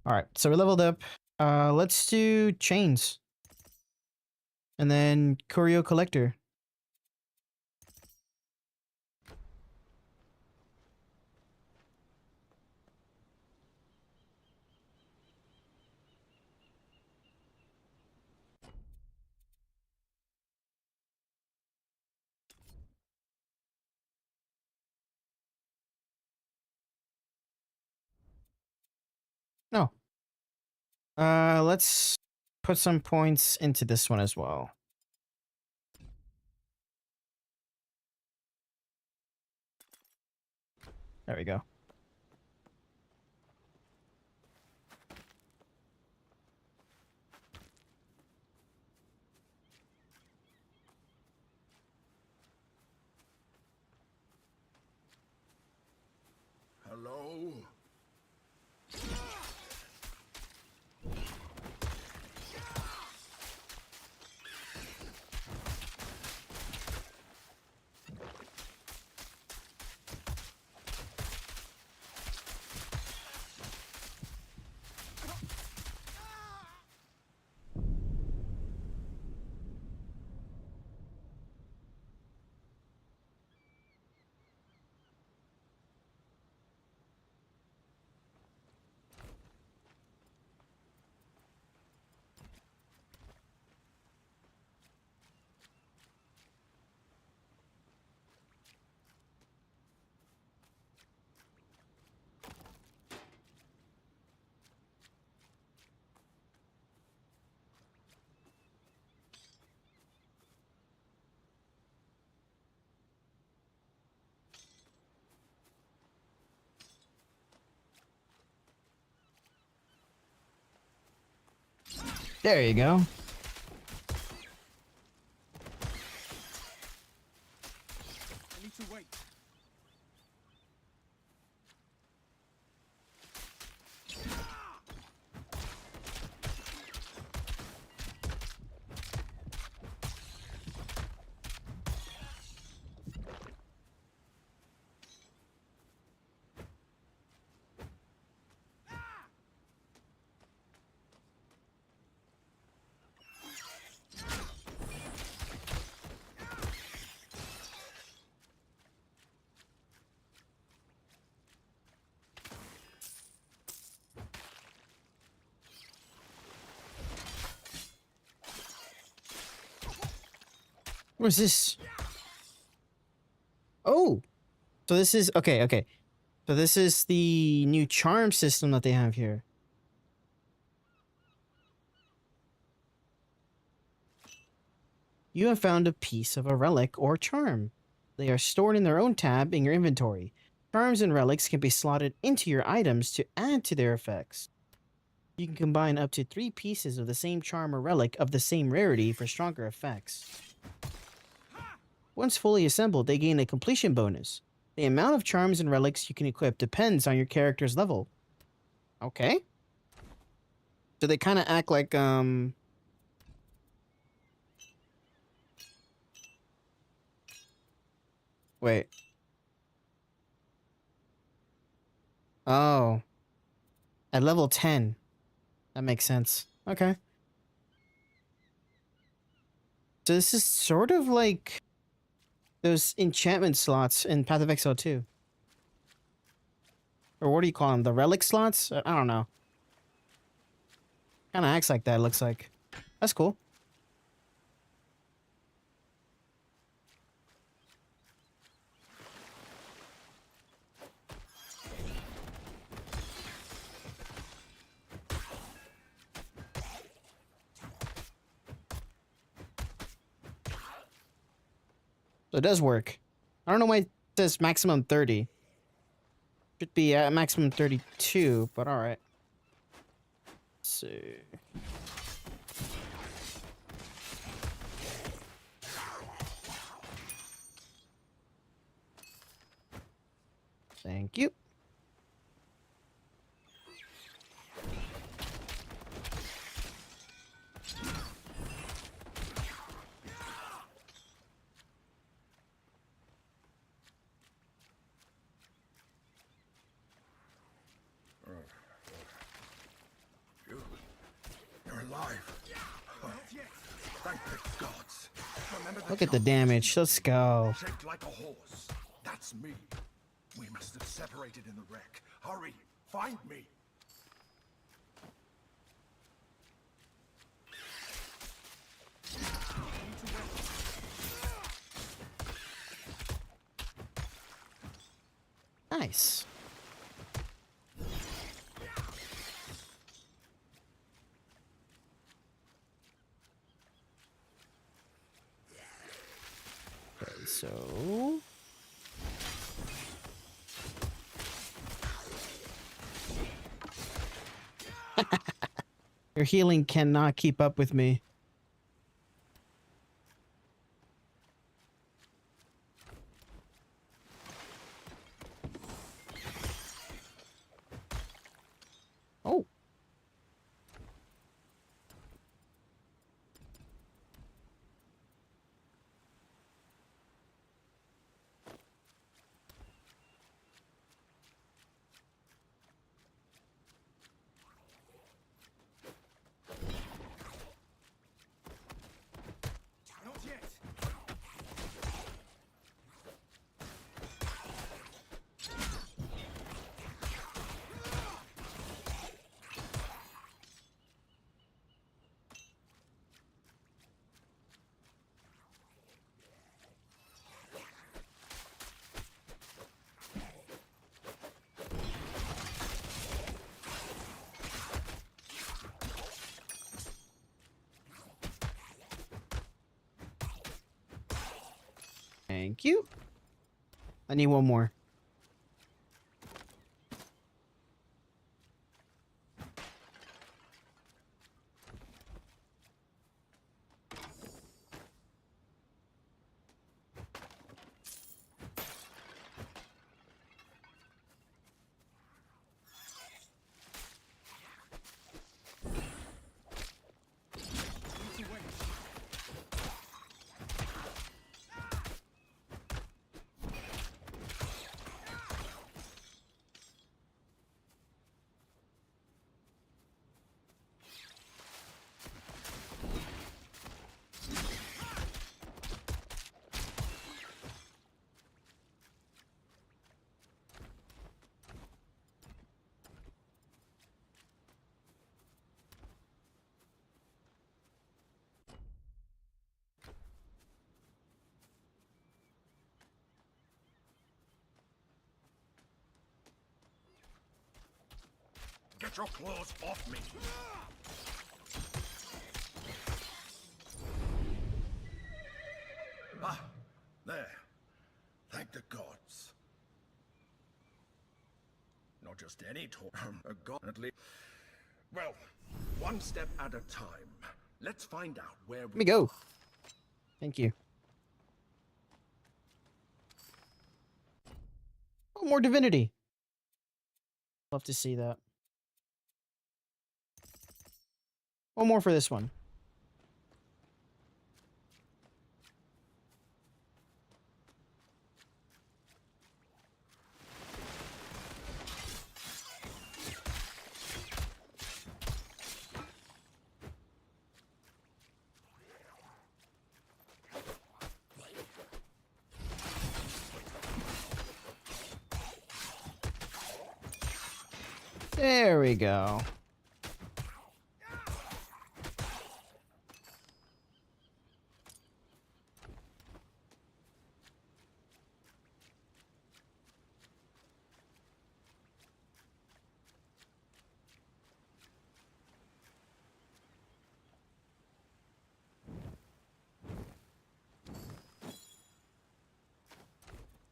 All right, so we're leveled up. Let's do chains. And then Curio Collector. No. Let's put some points into this one as well. There we go. Hello? There you go. I need to wait. What is this? Oh, so this is okay. Okay, so this is the new charm system that they have here. You have found a piece of a relic or charm. They are stored in their own tab in your inventory. Charms and relics can be slotted into your items to add to their effects. You can combine up to 3 pieces of the same charm or relic of the same rarity for stronger effects. Once fully assembled, they gain a completion bonus. The amount of charms and relics you can equip depends on your character's level. Okay. So they kind of act like, Wait. Oh. At level 10. That makes sense. Okay. So this is sort of like those enchantment slots in Path of Exile 2. Or what do you call them? The relic slots? I don't know. Kind of acts like that, it looks like. That's cool. So it does work. I don't know why it says maximum 30. Should be at maximum 32, but alright. Let's see. Thank you. You're alive. Thank the gods. Look at the damage. Let's go. Shaped like a horse. That's me. We must have separated in the wreck. Hurry, find me. Nice. Okay, so your healing cannot keep up with me. Oh. Not yet. Thank you. I need one more. Get your claws off me! Ah, there. Thank the gods. Not just any talk, a god at least. Well, one step at a time. Let's find out where Let me go. Thank you. Oh, more divinity. Love to see that. One more for this one. There we go.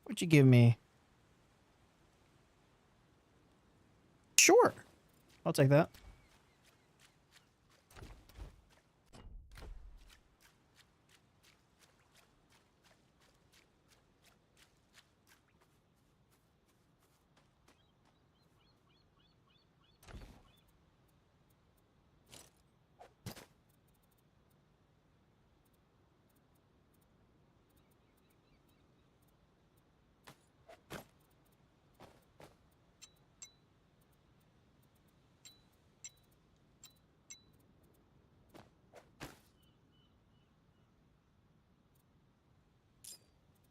What'd you give me? Sure. I'll take that.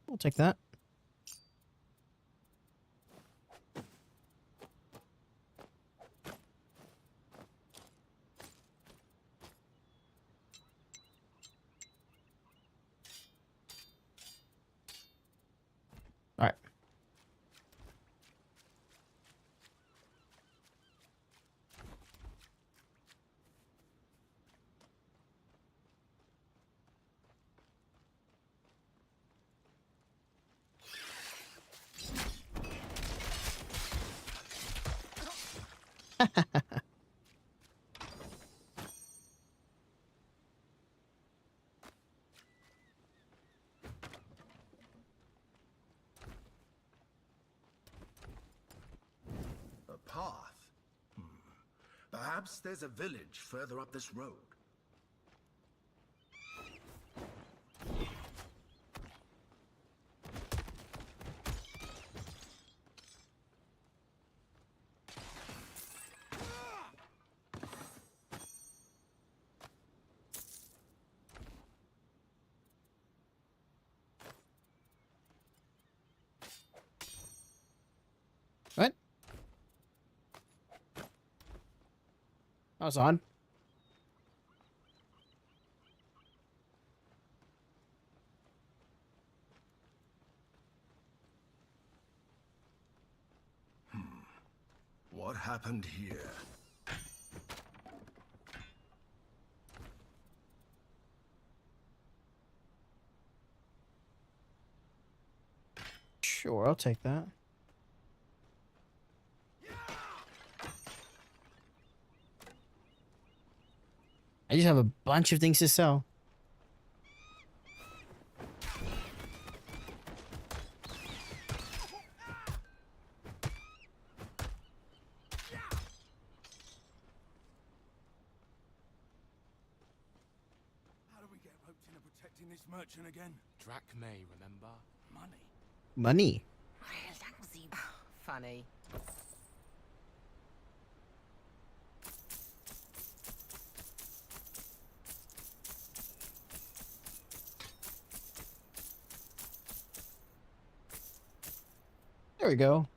I'll take that. All right. A path? Perhaps there's a village further up this road. What? That was on. What happened here? Sure, I'll take that. I just have a bunch of things to sell. How do we get roped into protecting this merchant again? Drachmae, remember? Money. Money. Funny. There we go.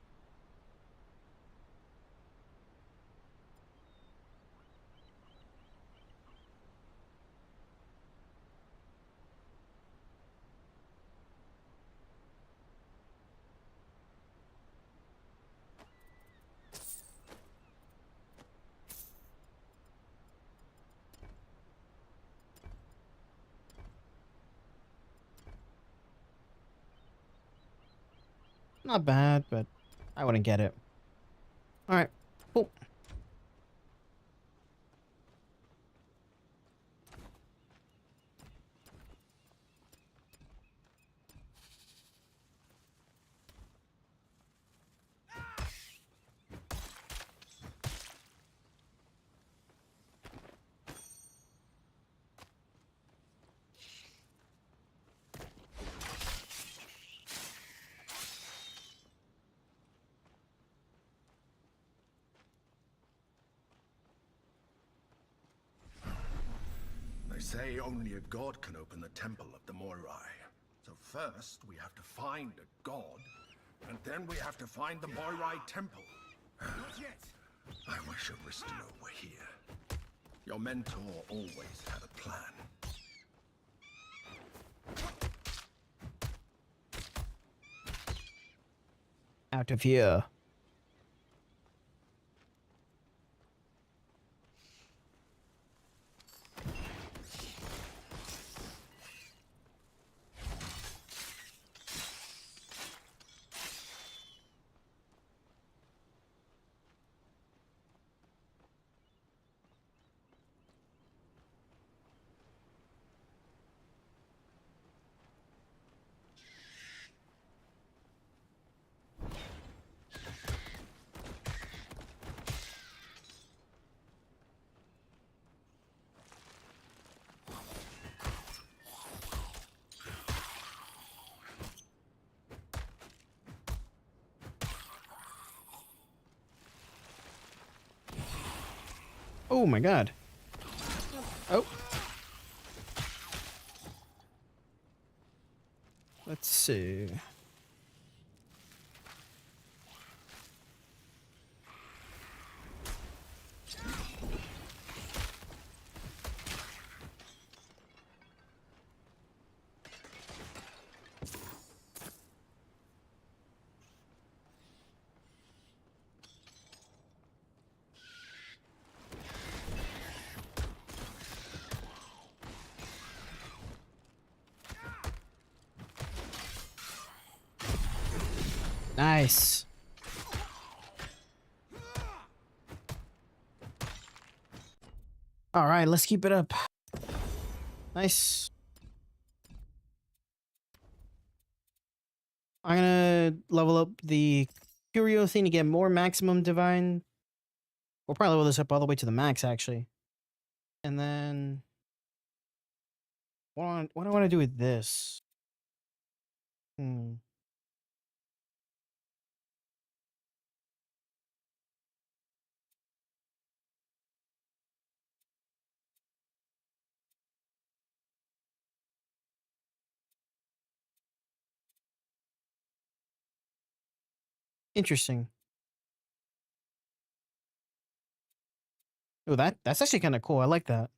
Not bad, but I wouldn't get it. Alright, cool. They say only a god can open the temple of the Moirai. So first we have to find a god, and then we have to find the Moirai temple. Not yet. I wish Aristino were here. Your mentor always had a plan. Out of here. Oh my god. Oh. Let's see. Nice. All right, let's keep it up. Nice. I'm gonna level up the Curio thing to get more maximum divine. We'll probably level this up all the way to the max, actually. And then... what do I want to do with this? Interesting. Oh, that's actually kind of cool. I like that.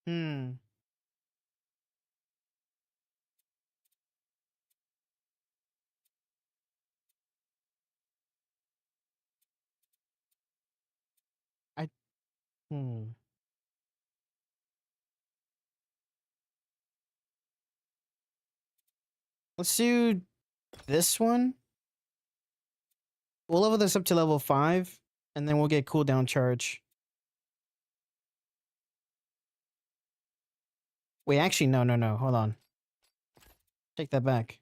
Hmm. I hmm. Let's do this one. We'll level this up to level 5, and then we'll get cooldown charge. Wait, actually, no. Hold on. Take that back.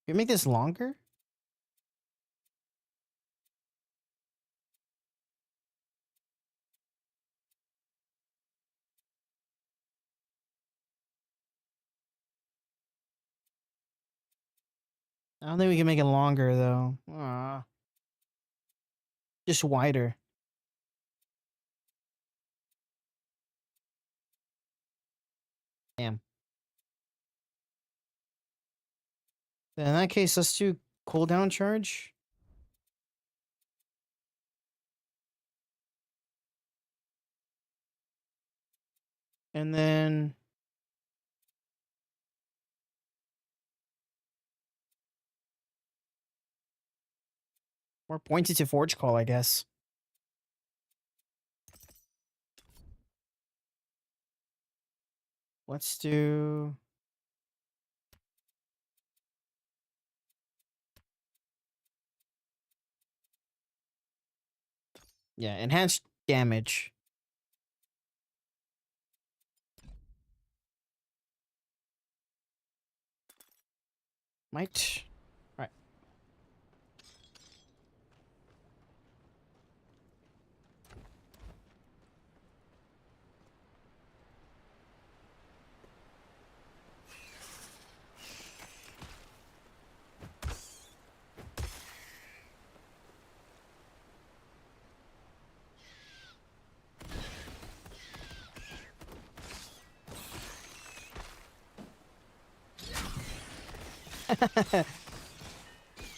Can we make this longer? I don't think we can make it longer, though. Aw. Just wider. Damn. Then in that case, let's do cooldown charge. And then... More pointed to Forge Call, I guess. Let's do... Yeah, enhanced damage. Might. Right.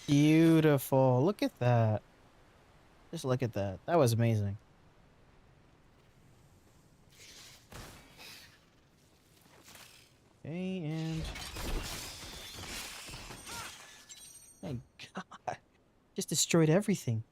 Beautiful. Look at that. Just look at that. That was amazing. Okay, and... Thank God. Just destroyed everything.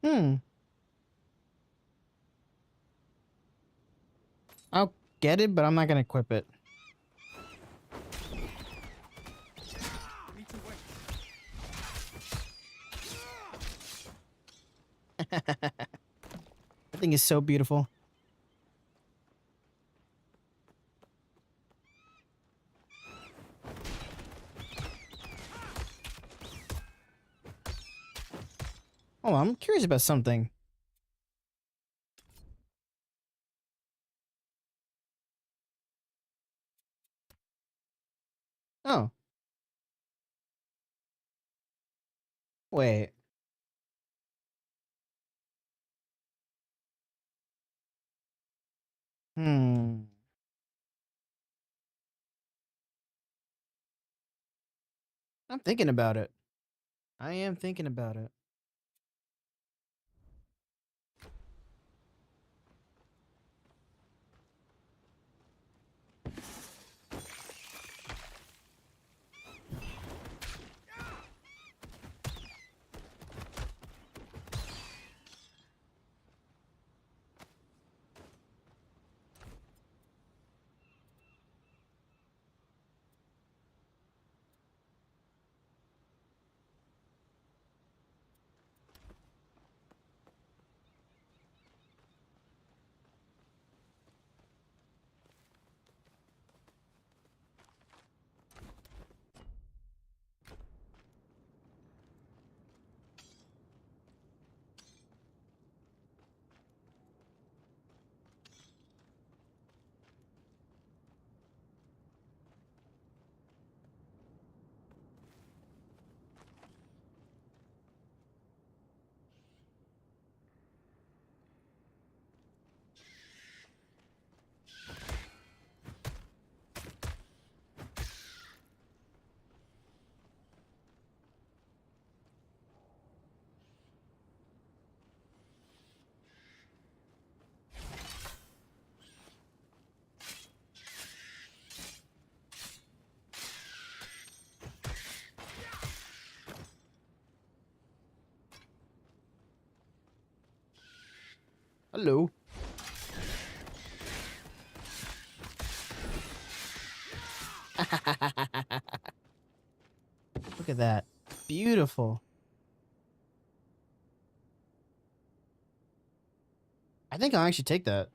Hmm. I'll get it, but I'm not gonna equip it. That thing is so beautiful. Oh, I'm curious about something. Oh. Wait. Hmm. I'm thinking about it. I am thinking about it. Hello. Look at that. Beautiful. I think I'll actually take that.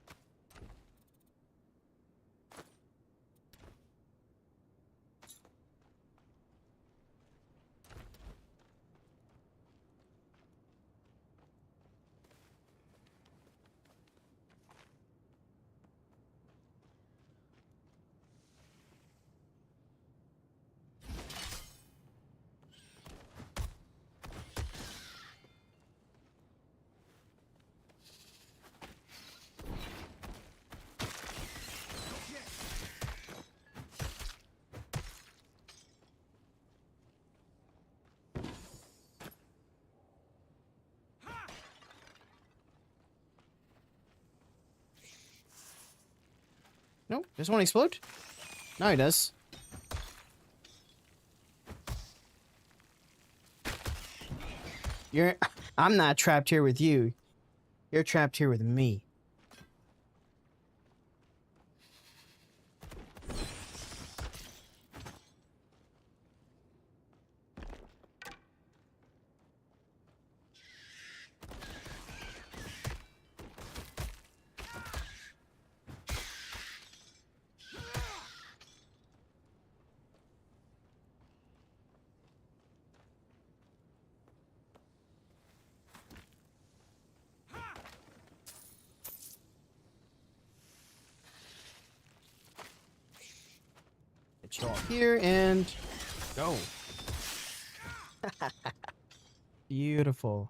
Nope, this won't explode? No, it does. I'm not trapped here with you. You're trapped here with me. Get you all here and go. Beautiful.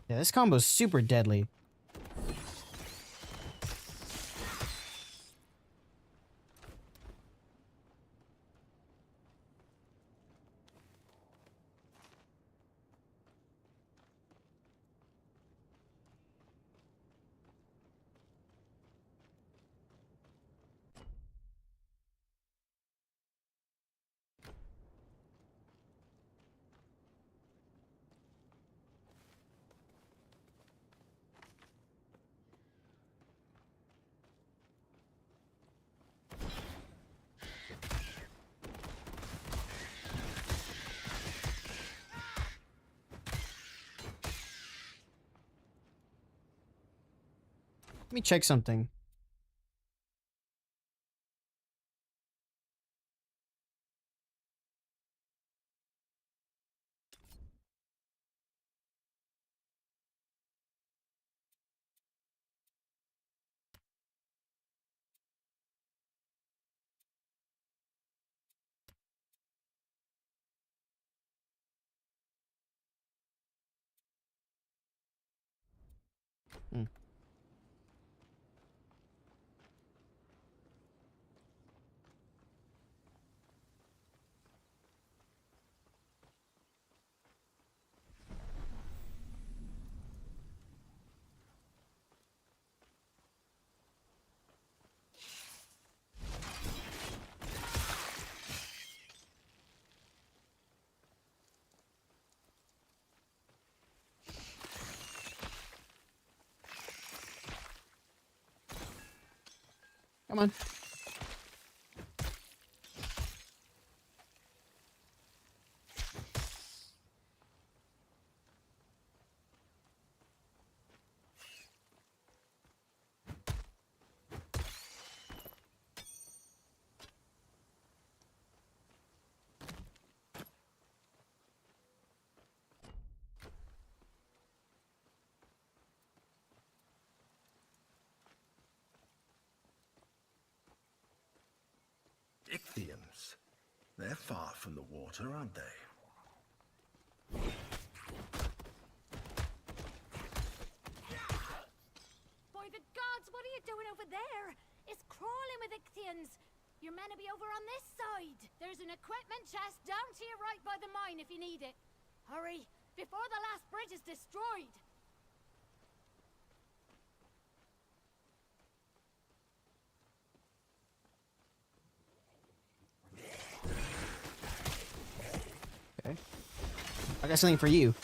Yeah, this combo's super deadly. Let me check something. Hmm. Come on. Ichthians. They're far from the water, aren't they? By the gods, what are you doing over there? It's crawling with Ichthians. You're meant to be over on this side. There's an equipment chest down to your right by the mine if you need it. Hurry, before the last bridge is destroyed. Okay. I got something for you.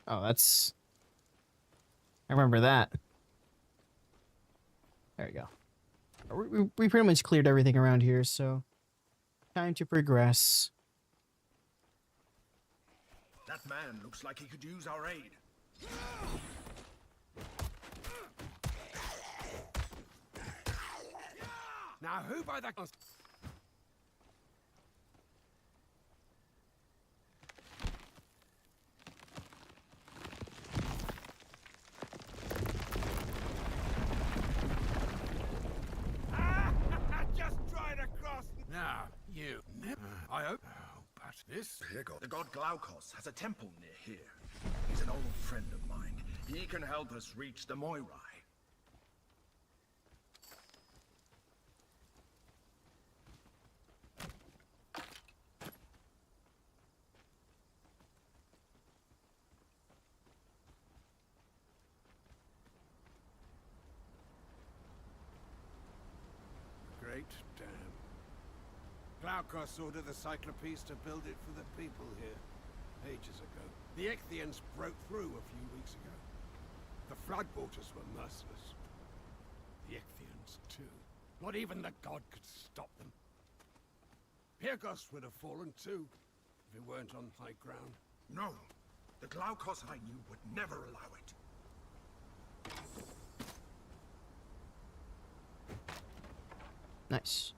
Oh, that's... I remember that. There we go. We pretty much cleared everything around here, so... Time to progress. That man looks like he could use our aid. Now who by the... Just try to cross. Now, you. I hope... Oh, but this... Here goes. The god Glaukos has a temple near here. He's an old friend of mine. He can help us reach the Moirai. Great dam. Glaukos ordered the Cyclopes to build it for the people here, ages ago. The Ichthians broke through a few weeks ago. The floodwaters were merciless. The Ichthians, too. Not even the god could stop them. Pyrgos would have fallen, too, if it weren't on high ground. No. The Glaukos I knew would never allow it. Nice.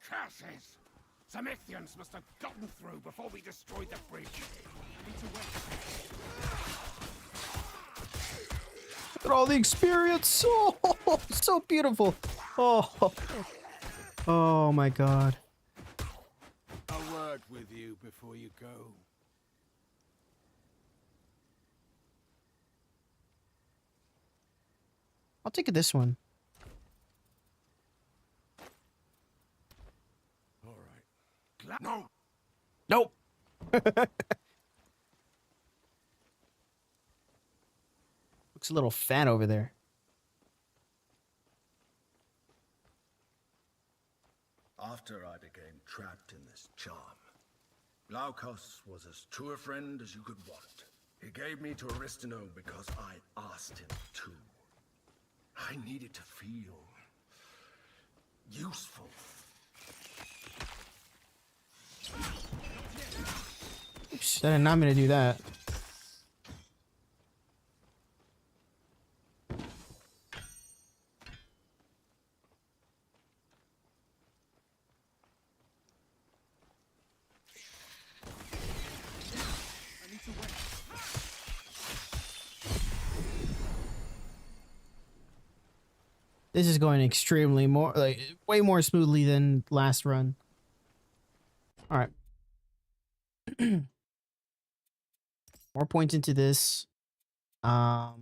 Curses! Some Ichthians must have gotten through before we destroyed the bridge. Look at all the experience! Oh, so beautiful! Oh, oh my god. A word with you before you go. I'll take this one. All right. No! Nope! Looks a little fat over there. After I became trapped in this charm, Glaukos was as true a friend as you could want. He gave me to Aristino because I asked him to. I needed to feel useful. Oops, I did not mean to do that. This is going extremely more, like, way more smoothly than last run. All right. More points into this. More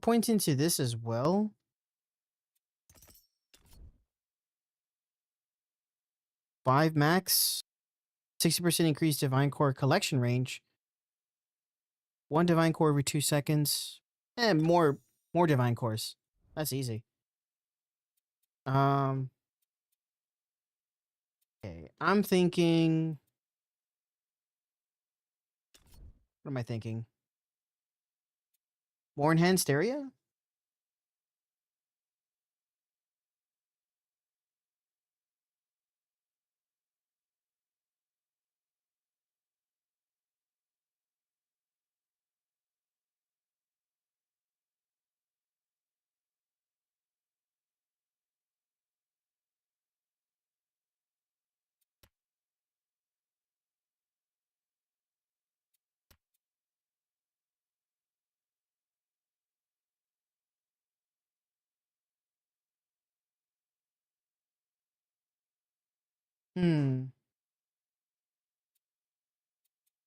points into this as well. Five max. 60% increased divine core collection range. 1 divine core every 2 seconds. And more divine cores. That's easy. Okay, I'm thinking. What am I thinking? More enhanced area?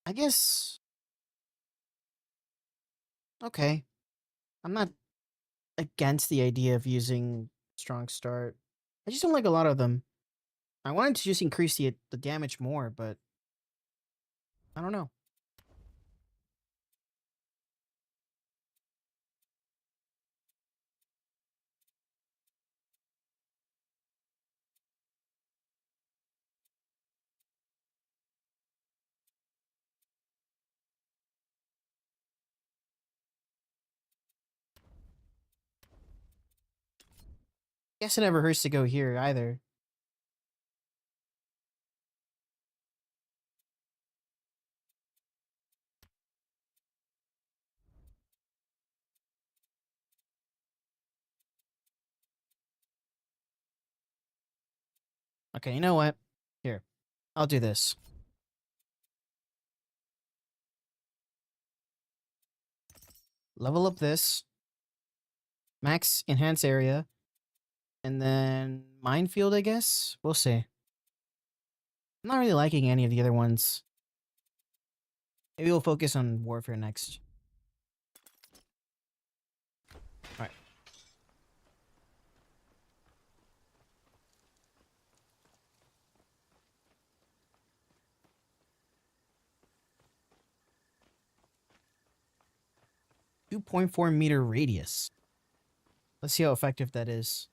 I guess. Okay. I'm not against the idea of using strong start. I just don't like a lot of them. I wanted to just increase the damage more, but I don't know. Guess it never hurts to go here either. Okay, you know what? Here. I'll do this. Level up this. Max enhance area. And then minefield, I guess? We'll see. I'm not really liking any of the other ones. Maybe we'll focus on warfare next. Alright. .4 meter radius. Let's see how effective that is.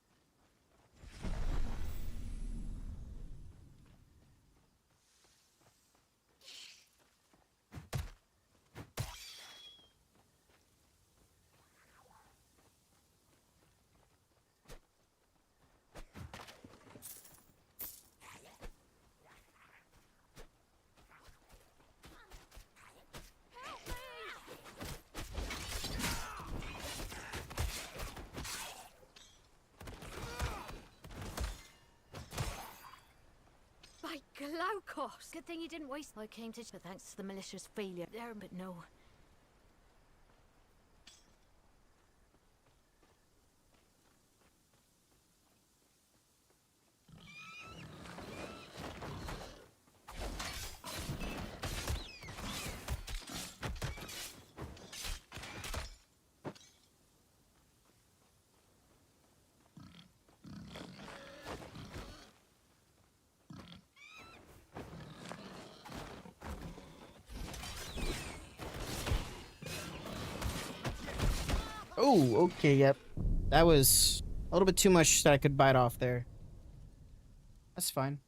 By Glaukos! Good thing you didn't waste. I came to, but thanks to the militia's failure there, but no. Oh, okay, yep. That was a little bit too much that I could bite off there. That's fine.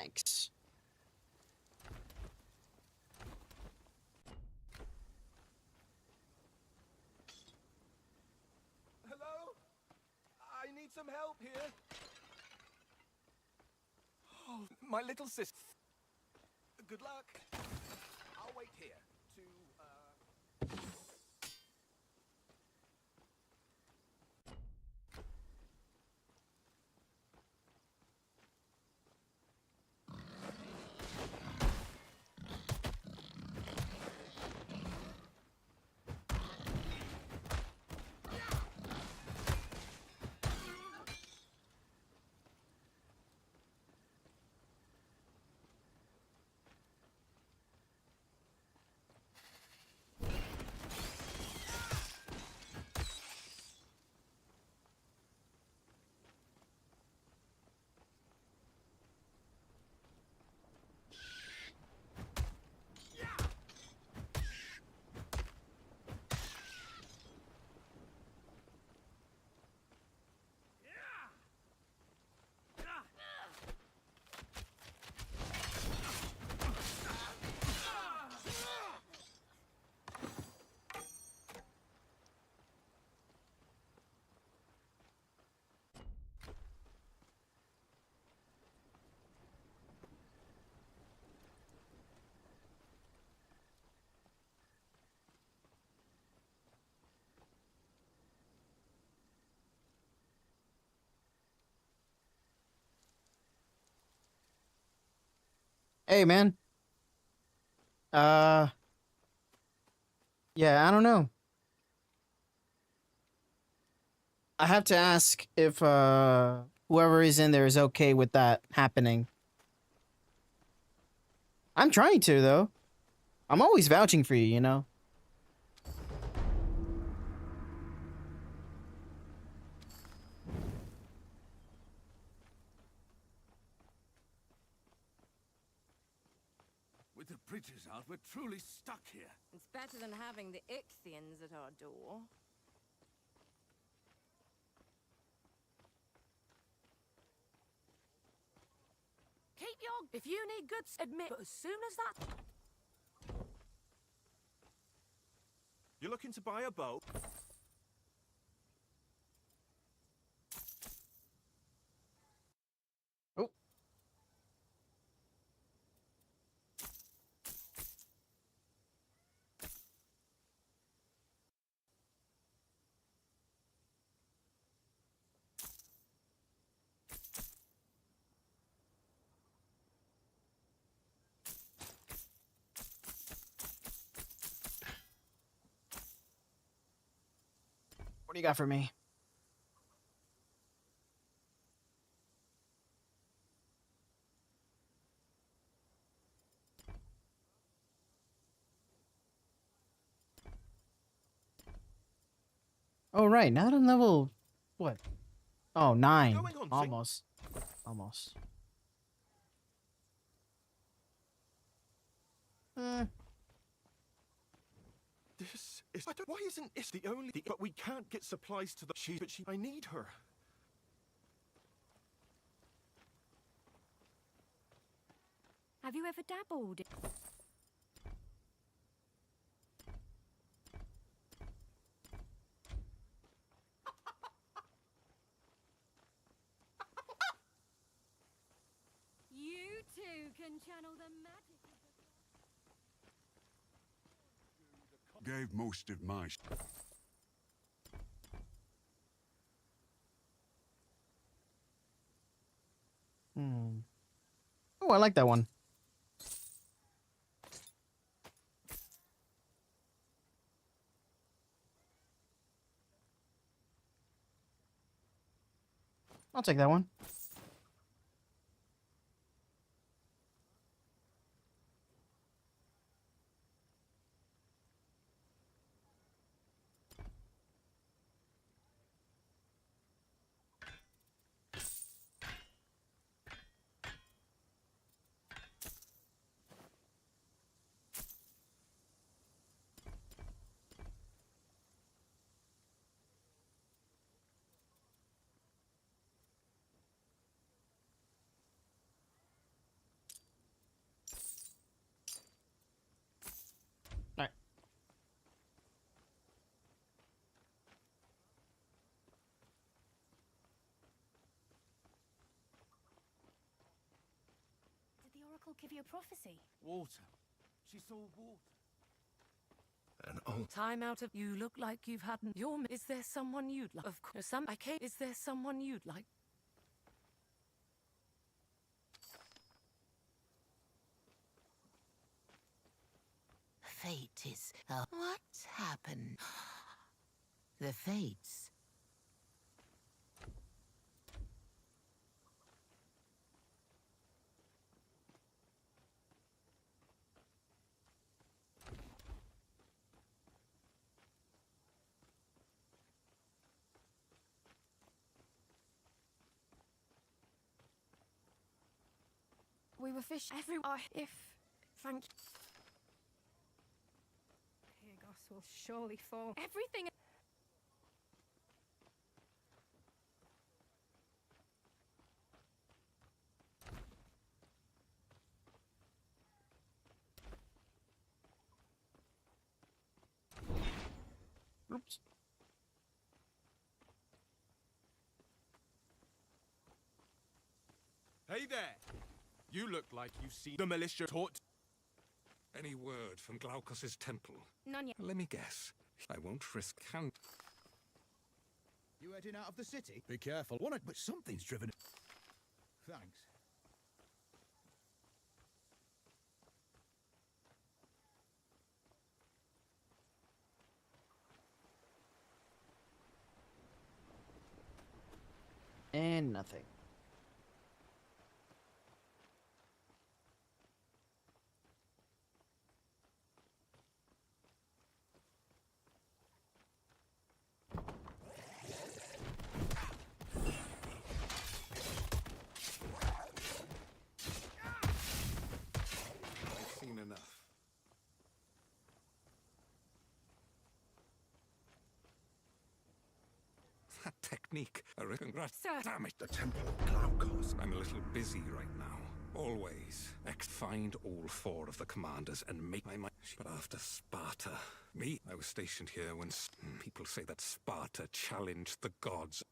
Thanks. Hello? I need some help here. Oh, my little sister. Good luck. I'll wait here to, Hey, man. Yeah, I don't know. I have to ask if whoever is in there is okay with that happening. I'm trying to, though. I'm always vouching for you, you know? with the bridges out, we're truly stuck here. It's better than having the Ichthians at our door. Keep your... If you need goods, admit. But as soon as that... You're looking to buy a boat? Oh. What do you got for me? Oh, right. Now I'm level... What? Oh, 9. Going on, Almost. Almost. This is... why isn't this the only... But we can't get supplies to the... I need her. Have you ever dabbled? You too can channel the magic of the... Gave most of my... Oh, I like that one. I'll take that one. oracle give you a prophecy? Water. She saw water. And oh, Time out of. You look like you've had. Is there someone you'd like? Of course. Is there someone you'd like? Fate is. What's happened? The fates. We were fish everywhere. If. Thank you. Pyrgos will surely fall. Everything. Oops. Hey there! You look like you've seen the militia taught. Any word from Glaukos' temple? None yet. Let me guess. I won't risk count. You heading out of the city? Be careful. But something's driven. Thanks. And nothing. I've seen enough. That technique. Congrats. Sir. Damn it. the Temple of Glaukos. I'm a little busy right now. Always. Find all 4 of the commanders and make my mind. But after Sparta, I was stationed here when people say that Sparta challenged the gods.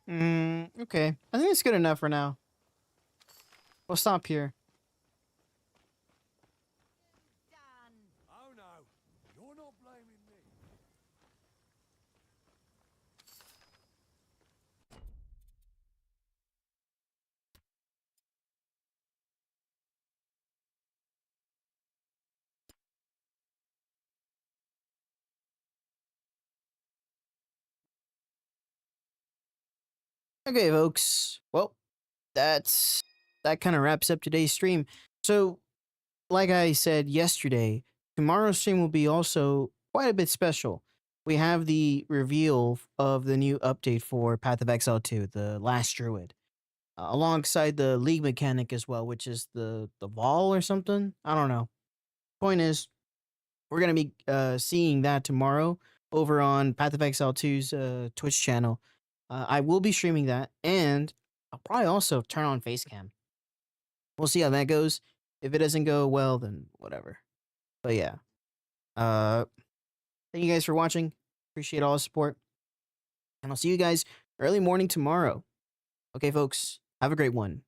Okay. I think it's good enough for now. We'll stop here. Oh no, you're not blaming me. Okay, folks. Well, that kind of wraps up today's stream. So, like I said yesterday, tomorrow's stream will be also quite a bit special. We have the reveal of the new update for Path of Exile 2, the Last Druid, alongside the League mechanic as well, which is the Vol or something. I don't know. Point is, we're gonna be seeing that tomorrow over on Path of Exile 2's Twitch channel. I will be streaming that, and I'll probably also turn on Facecam. We'll see how that goes. If it doesn't go well, then whatever. But yeah. Thank you guys for watching. Appreciate all the support. And I'll see you guys early morning tomorrow. Okay, folks. Have a great one.